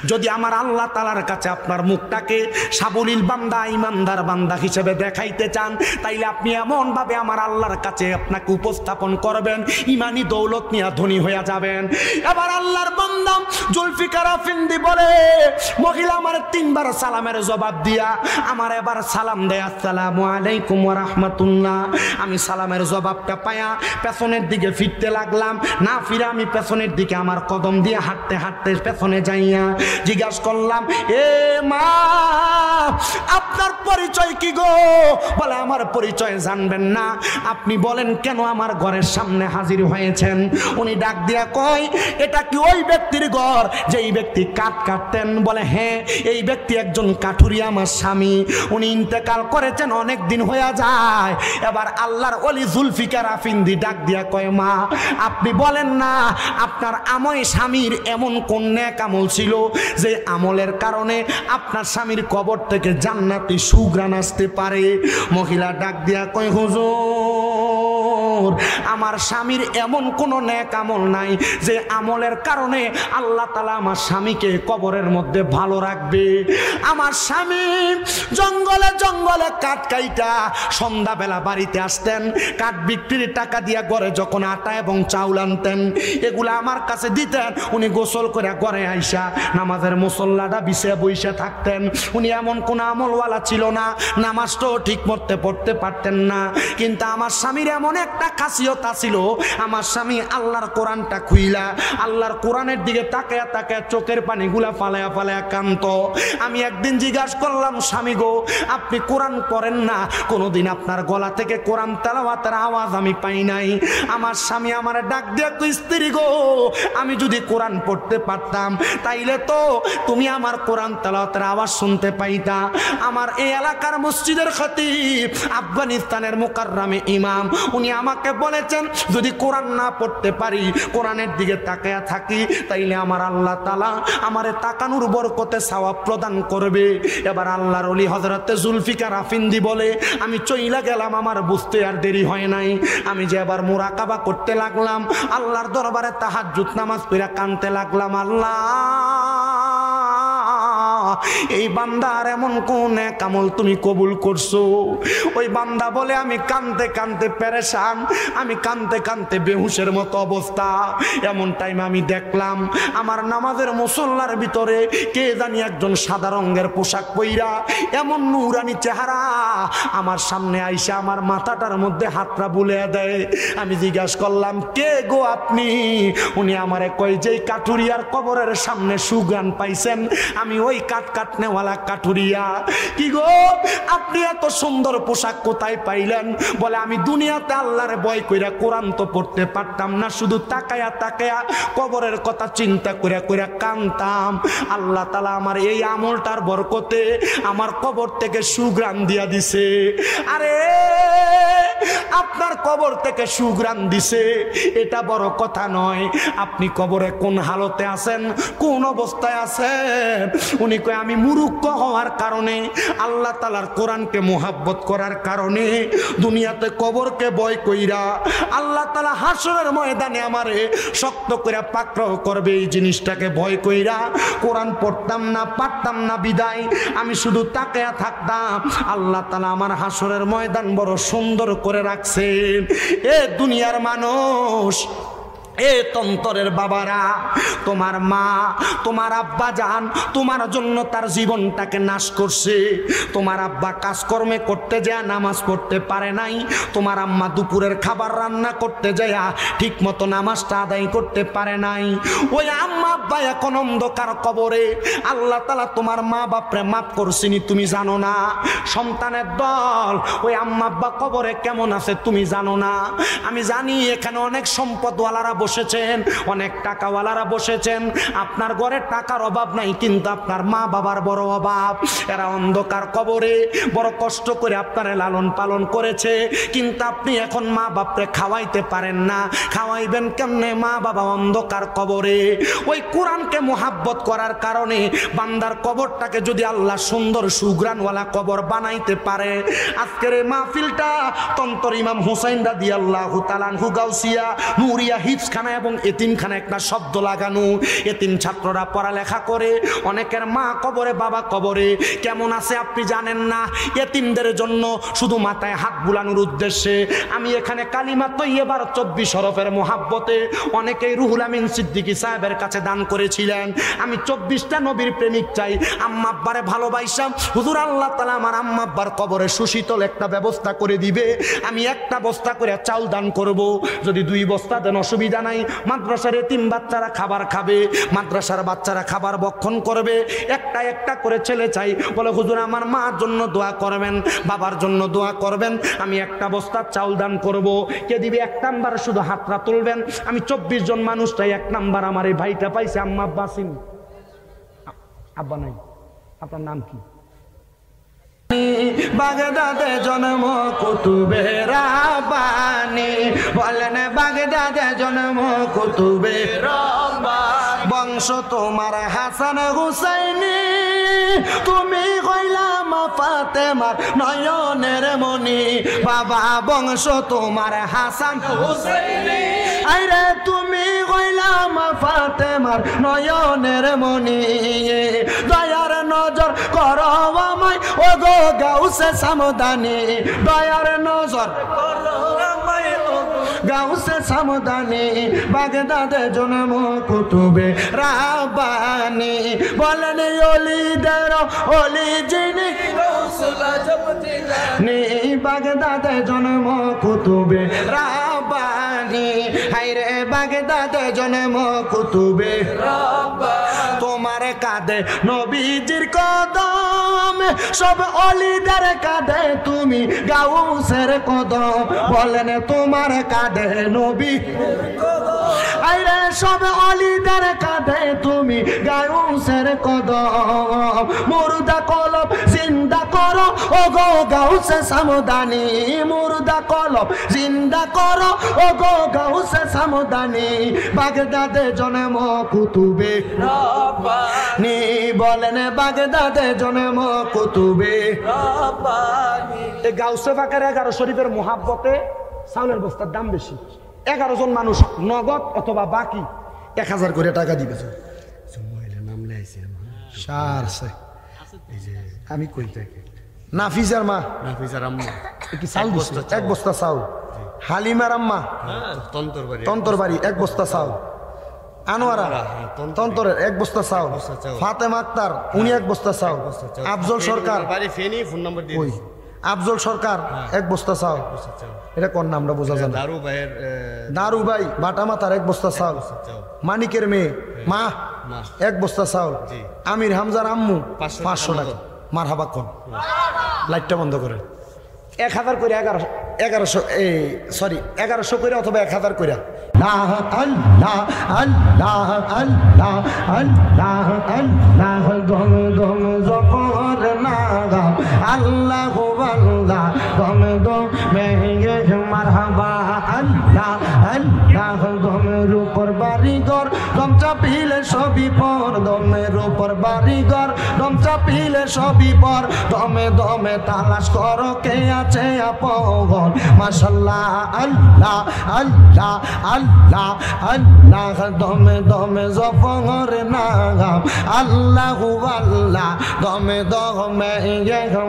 যদি আমার আল্লাহ তাআলার কাছে আপনার মুখটাকে সাবলীল বান্দা, ইমানদার বান্দা হিসেবে দেখাইতে চান, তাইলে আপনি এমন ভাবে আমার আল্লাহর কাছে আপনাকে উপস্থাপন করবেন, ইমানি দৌলত নিয়ে ধনী হয়ে যাবেন। এবার আল্লাহর বান্দা জুলফিকার আফিন্দি বলে, মহিলা আমার তিনবার সালামের জবাব দিয়া আমার এবার সালাম দেয়, আসসালামু আলাইকুম ওয়া রাহমাতুল্লাহ। আমি সালামের জবাবটা পায়া পেছনের দিকে ফিরতে লাগলাম। না ফিরে আমি পেছনের দিকে আমার কদম দিয়ে হাঁটতে হাঁটতে পেছনে যাইয়া জিজ্ঞাসা করলাম, এ মা আপনার পরিচয় কি গো? বলে আমার পরিচয় জানবেন না? আপনি বলেন কেন আমার ঘরের সামনে হাজির হয়েছেন? উনি ডাক দিয়া কয়, এটা কি ওই ব্যক্তির ঘর যেই ব্যক্তি কাঠ কাটতেন? বলে হ্যাঁ, এই ব্যক্তি একজন কাঠুরিয়া আমার স্বামী, উনি ইন্তেকাল করেছেন অনেক দিন হয়ে যায়। এবার আল্লাহর ওলি জুলফিকার আফিন্দি ডাক দিয়া কয়, মা আপনি বলেন না আপনার আময় স্বামীর এমন কোন নেক আমল ছিল যে আমলের কারণে আপনার স্বামীর কবর থেকে জান্নাতি সুঘ্রাণ আসতে পারে? মহিলা ডাক দিয়া কয়, হুজুর আমার স্বামীর এমন কোন নেক আমল নাই যে আমলের কারণে আল্লাহ তাআলা আমার স্বামীকে কবরের মধ্যে ভালো রাখবে। আমার স্বামী জঙ্গলে জঙ্গলে কাঠ কাইটা সন্ধ্যাবেলা বাড়িতে আসতেন, কাঠ বিক্রির টাকা দিয়া ঘরে যখন আটা এবং চাউল আনতেন এগুলা আমার কাছে দিতেন। উনি গোসল করে ঘরে আইসা নামাজের মুসল্লাটা বিছিয়ে বইসা থাকতেন। উনি এমন কোন আমলওয়ালা ছিল না, নামাজটাও ঠিক মতো পড়তে পারতেন না, কিন্তু আমার স্বামীর এমন একটা খাসিয়ত ছিল, আমার স্বামী আল্লাহর কোরআনটা খুইলা আল্লাহর কোরআনের দিকে তাকায়া তাকায়া চোখের পানিগুলা ফালায়া ফালায়া কান্ত। আমি একদিন জিজ্ঞাসা করলাম, স্বামী গো আপনি কোরআন পড়েন না, কোনোদিন আপনার গলা থেকে কোরআন তেলাওয়াতের আওয়াজ আমি পাই নাই। আমার স্বামী আমার ডাক দিয়ে কই, স্ত্রী গো আমি যদি কোরআন পড়তে পারতাম তাইলে তো তুমি আমার কোরআন তেলাওয়াতের আওয়াজ শুনতে পাইতা। আমার এই এলাকার মসজিদের খতিব, আফগানিস্তানের মুকাররমে ইমাম, উনি আমাকে বলেছেন যদি কোরআন না পড়তে পারি, কোরআনের দিকে তাকায়া থাকি, তাইলে আমার আল্লাহ তাআলা আমারে তাকানোর বরকতে সওয়াব প্রদান করবে। এবার আল্লাহর ওলি হযরতে জুলফিকার আফিন্দি বলে, আমি চইলা গেলাম, আমার বুঝতে আর দেরি হয় নাই। আমি যে এবার মুরাকাবা করতে লাগলাম, আল্লাহর দরবারে তাহাজ্জুদ নামাজ পড়ে কাঁদতে লাগলাম, আল্লাহ এই বান্দার এমন কোন এক আমল তুমি কবুল করছো? ওই বান্দা বলে, আমি কানতে কানতে পেরেশান, আমি কানতে কানতে বেহুশের মতো অবস্থা। এমন টাইম আমি দেখলাম আমার নামাজের মুসল্লার ভিতরে কে জানি একজন সাদা রঙের পোশাক পইরা এমন নূরানি চেহারা আমার সামনে আইসা আমার মাথাটার মধ্যে হাতটা বুলিয়ে দেয়। আমি জিজ্ঞাসা করলাম, কে গো আপনি? উনি আমারে কয়, যেই কাঠুরিয়ার কবরের সামনে সুগান পাইছেন আমি ওই কাঠ কাটনেওয়ালা কাঠুরিয়া। কি গো আপনি এত সুন্দর পোশাক কোথায় পাইলেন? বলে, আমি দুনিয়াতে আল্লাহর ভয় কইরা কোরআন তো পড়তে পারতাম না, শুধু তাকায়া তাকায়া কবরের কথা চিন্তা কইরা কইরা কাঁদতাম। আল্লাহ তাআলা আমার এই আমলটার বরকতে আমার কবর থেকে সুঘ্রাণ দিয়া দিছে। আরে আপনার কবর থেকে সুঘ্রাণ দিছে, এটা বড় কথা নয়। আপনি কবরে কোন হালতে আছেন, কোন অবস্থায় আছেন? উনি কয় আমি মুরুক্ষ হওয়ার কারণে, আল্লাহ তাআলার কোরআনকে মুহাব্বত করার কারণে, দুনিয়াতে কবরকে ভয় কইরা আল্লাহ তাআলা হাসরের ময়দানে আমারে শক্ত করে পাকড়াও করবে, এই জিনিসটাকে ভয় কইরা কোরআন পড়তাম না, পারতাম না বিদায় আমি শুধু তাকায়া থাকতাম। আল্লাহ তাআলা আমার হাসরের ময়দান বড় সুন্দর করে রাখছেন। এ দুনিয়ার মানুষ, এ তন্তরের বাবারা, তোমার মা, তোমার আব্বা জান তোমার জন্য তার জীবনটাকে নাশ করছে। তোমার আব্বা কাজকর্মে করতে যায় নামাজ পড়তে পারে নাই, তোমার আম্মা দুপুরের খাবার রান্না করতে যায় ঠিক মতো নামাজটা আদায় করতে পারে নাই। ওই আম্মা আব্বা এখন অন্ধকার কবরে। আল্লাহ তাআলা তোমার মা বাপরে মাফ করছিনি, তুমি জানো না। সন্তানের দল, ওই আম্মা আব্বা কবরে কেমন আছে তুমি জানো না। আমি জানি এখানে অনেক সম্পদওয়ালারা বসেছেন, অনেক টাকাওয়ালারা বসেছেন। আপনার ঘরে টাকার অভাব নাই, কিন্তু আপনার মা বাবার বড় অভাব। এরা অন্ধকার কবরে বড় কষ্ট করে আপনারে লালন পালন করেছে, কিন্তু আপনি এখন মা বাপরে খাওয়াইতে পারেন না। খাওয়াইবেন কেমনে? মা বাবা অন্ধকার কবরে। ওই কোরআনকে মুহাব্বত করার কারণে বান্দার কবরটাকে যদি আল্লাহ সুন্দর সুঘ্রাণওয়ালা কবর বানাইতে পারে। আজকের এই মাহফিলটা তন্তর ইমাম হুসাইন রাদিয়াল্লাহু তাআলা আনহু গাউসিয়া নুরিয়া হিফজখানা এবং এতিমখানা একটা শব্দ লাগানো। এতিম ছাত্ররা পড়ালেখা করে, অনেকের মা কবরে বাবা কবরে। কেমন আছে আপনি জানেন না। এতিমদের জন্য শুধু মাথায় হাত বুলানোর উদ্দেশ্যে আমি এখানে কালিমা তৈয়বার 24 হরফের মোহাব্বতে অনেকেই রুহুল আমিন সিদ্দিকী সাহেবের কাছে দান করেছিলেন। আমি 24টা নবীর প্রেমিক চাই, আম্মা আব্বারে ভালোবাসা। হুজুর আল্লাহ তাআলা আমার আম্মা আব্বার কবরে সুশীতল একটা ব্যবস্থা করে দিবে। আমি একটা বস্তা করে চাউল দান করব, যদি 2 বস্তা দেন অসুবিধা নাই। মাদ্রাসার এতিম বাচ্চারা খাবার খাবে, মাদ্রাসার বাচ্চারা খাবার ভক্ষণ করবে। একটা একটা করে ছেলে চাই, বলে হুজুর আমার মার জন্য দোয়া করবেন, বাবার জন্য দোয়া করবেন। আমি একটা বস্তা চাউল দান করব। কে দিবে? 1 নাম্বার শুধু হাতটা তুলবেন। আমি 24 জন মানুষটাই 1 নাম্বার। আমার এই ভাইটা পাইছে। আম্মা আব্বা আছেন? আব্বা নাই। আপনার নাম কি? বাগদাদে জন্ম কুতুবে রাব্বানি, বলেন বাগদাদে জন্ম কুতুবে রাব্বানি। বংশ তোমার হাসান হুসাইনি, তুমি কইলা মা ফাতেমার নয়নের মনি। বাবা বংশ তোমার হাসান হুসাইনি, আরে তুমি কইলা মা ফাতেমার নয়নের মনি। দয়ার নজর করো আমায় ও গো গাউসে সামদানি, দয়ার নজর করো আমায় ও গাউসে সামদানি। বাগদাদে জন্ম কুতুবে রাব্বানি, বলেন ওলিদের ওলি যিনি গাউসুল আজম জিলানী। বাগদাদে জন্ম কুতুবে রাব্বানি, হায়রে বাগদাদে জন্ম কুতুবে রাব্বানি। তোমার কাঁধে নবীজির কদম, সব অলিদের কাঁধে তুমি গাউসের কদম। বলেন তোমার কাঁধে নবী আইরে, সব অলিদের কাঁধে তুমি গাউসের কদম। মুর্দা কলব জিন্দা করো ও গো গাউসে সামদানি, মুর্দা কলব জিন্দা করো ও গো গাউসে সামদানি। বাগদাদে জন্ম কুতুবে রাব্বানি, বলেন বাগদাদে জন্ম কুতুবে রাব্বানি। এই গাউসে পাকের 11 শরীফের মুহাব্বতে চাউলের বস্তার দাম বেশি। 11 জন মানুষ নগদ অথবা বাকি 1000 করে টাকা দিবে। আমি কই থেকে নাফিজার মা, নাফিজার আম্মা কি চাউল দিছিল? 1 বস্তা চাউল। হালিমার আম্মা তন্তর বাড়ি 1 বস্তা চাউল। আনোয়ারা তন্তরের 1 বস্তা চাউল। ফাতেমা আক্তার উনি 1 বস্তা চাউল। আফজল সরকার বাড়ি ফেনী, ফোন নাম্বার দিয়ে দিই। আফজল সরকার 1 বস্তা চাউল। এটা কোন নামটা বোঝা যায় না। দারু ভাই বাটা মাথার 1 বস্তা চাউল। মানিকের মেয়ে মা 1 বস্তা চাউল। আমির হামজার আম্মু 500 টাকা। মারহাবা কোন লাইটটা বন্ধ করে 1000 করে 1100 সরি 1100 করে অথবা 1000 করে। আল্লাহ আল্লাহ আল্লাহ আল্লাহ আল্লাহ আল্লাহ দম দম জফর নাগা আল্লাহ আল্লাহ দম দম মেয়ে মারহাবা। বাড়িঘর দম চাপিলে সবই পর দমের উপর বাড়িঘর দম চাপিলে সবই পর দমে দমে তালাশ করো কে আছে আপন মাশাআল্লাহ আল্লাহ আল্লাহ আল্লাহ আল্লাহ দমে দমে জফর নাম আল্লাহু আল্লাহ দমে দমে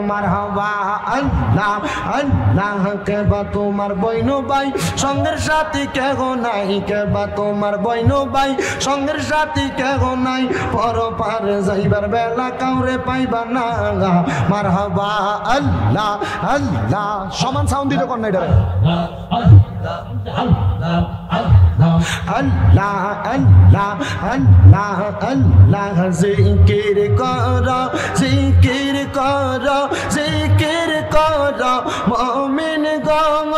মারহাবা আল্লাহ আল্লাহ কেবা তোমার বইন ভাই সঙ্গের সাথী কেহ নাই কেবা তোমার বইন ভাই সঙ্গের সাথী কেহ নাই পর পারে যাইবার বেলা কাউরে পাইবা না মারহাবা আল্লাহ আল্লাহ সমান সাউন্ড দিতে কোন নাই এটা আল্লাহ আল্লাহ আল্লাহ আল্লাহ জিকির কর জিকির কর জিকির কর মুমিন গণ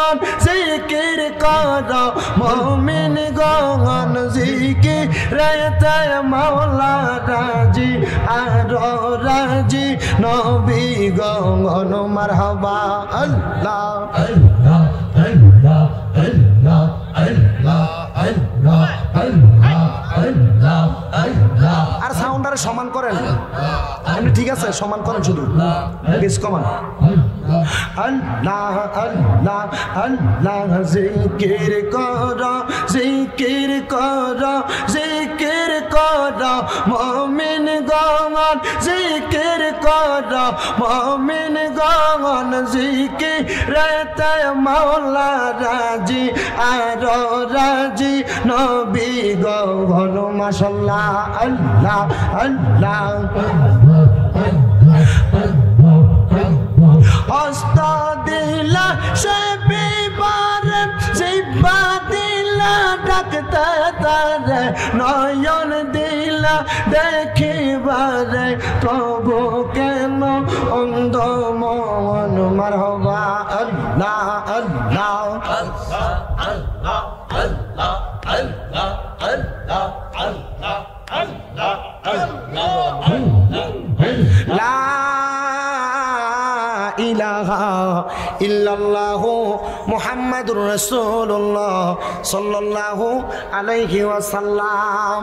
জিকির কর মুমিন গণ জিকির রেতে মাওলা রাজি আর রাজি নবী গণ মারহাবা আল্লাহ আল্লাহ আল্লাহ আল্লাহ আল্লাহ আল্লাহ আল্লাহ আল্লাহ আল্লাহ আর সাউন্ডারে সমান করেন এমনি ঠিক আছে সমান করেন শুধু বেশ কমান আল্লাহ আল্লাহ আল্লাহ জিকির কর জিকির কর জিকির কর মুমিন গণ জিকির কর মুমিন গণ জিকির রেতে মাওলা রাজি আর রাজি নবী গণ মাশাআল্লাহ আল্লাহ আল্লাহ হস্ত দিলা সে বিবার জিব্বা দিলা ডাকতে তারে নয়ন দিলা দেখিবারে তবু কেন অন্ধ মন মারহাবা আল্লাহ আল্লাহ আল্লাহ আল্লাহ আল্লাহ আল্লাহ আল্লাহ আল্লাহ আল্লাহ আল্লাহ লা ইলাহা ইল্লাল্লাহু মুহাম্মাদুর রাসূলুল্লাহ সাল্লাল্লাহু আলাইহি ওয়াসাল্লাম।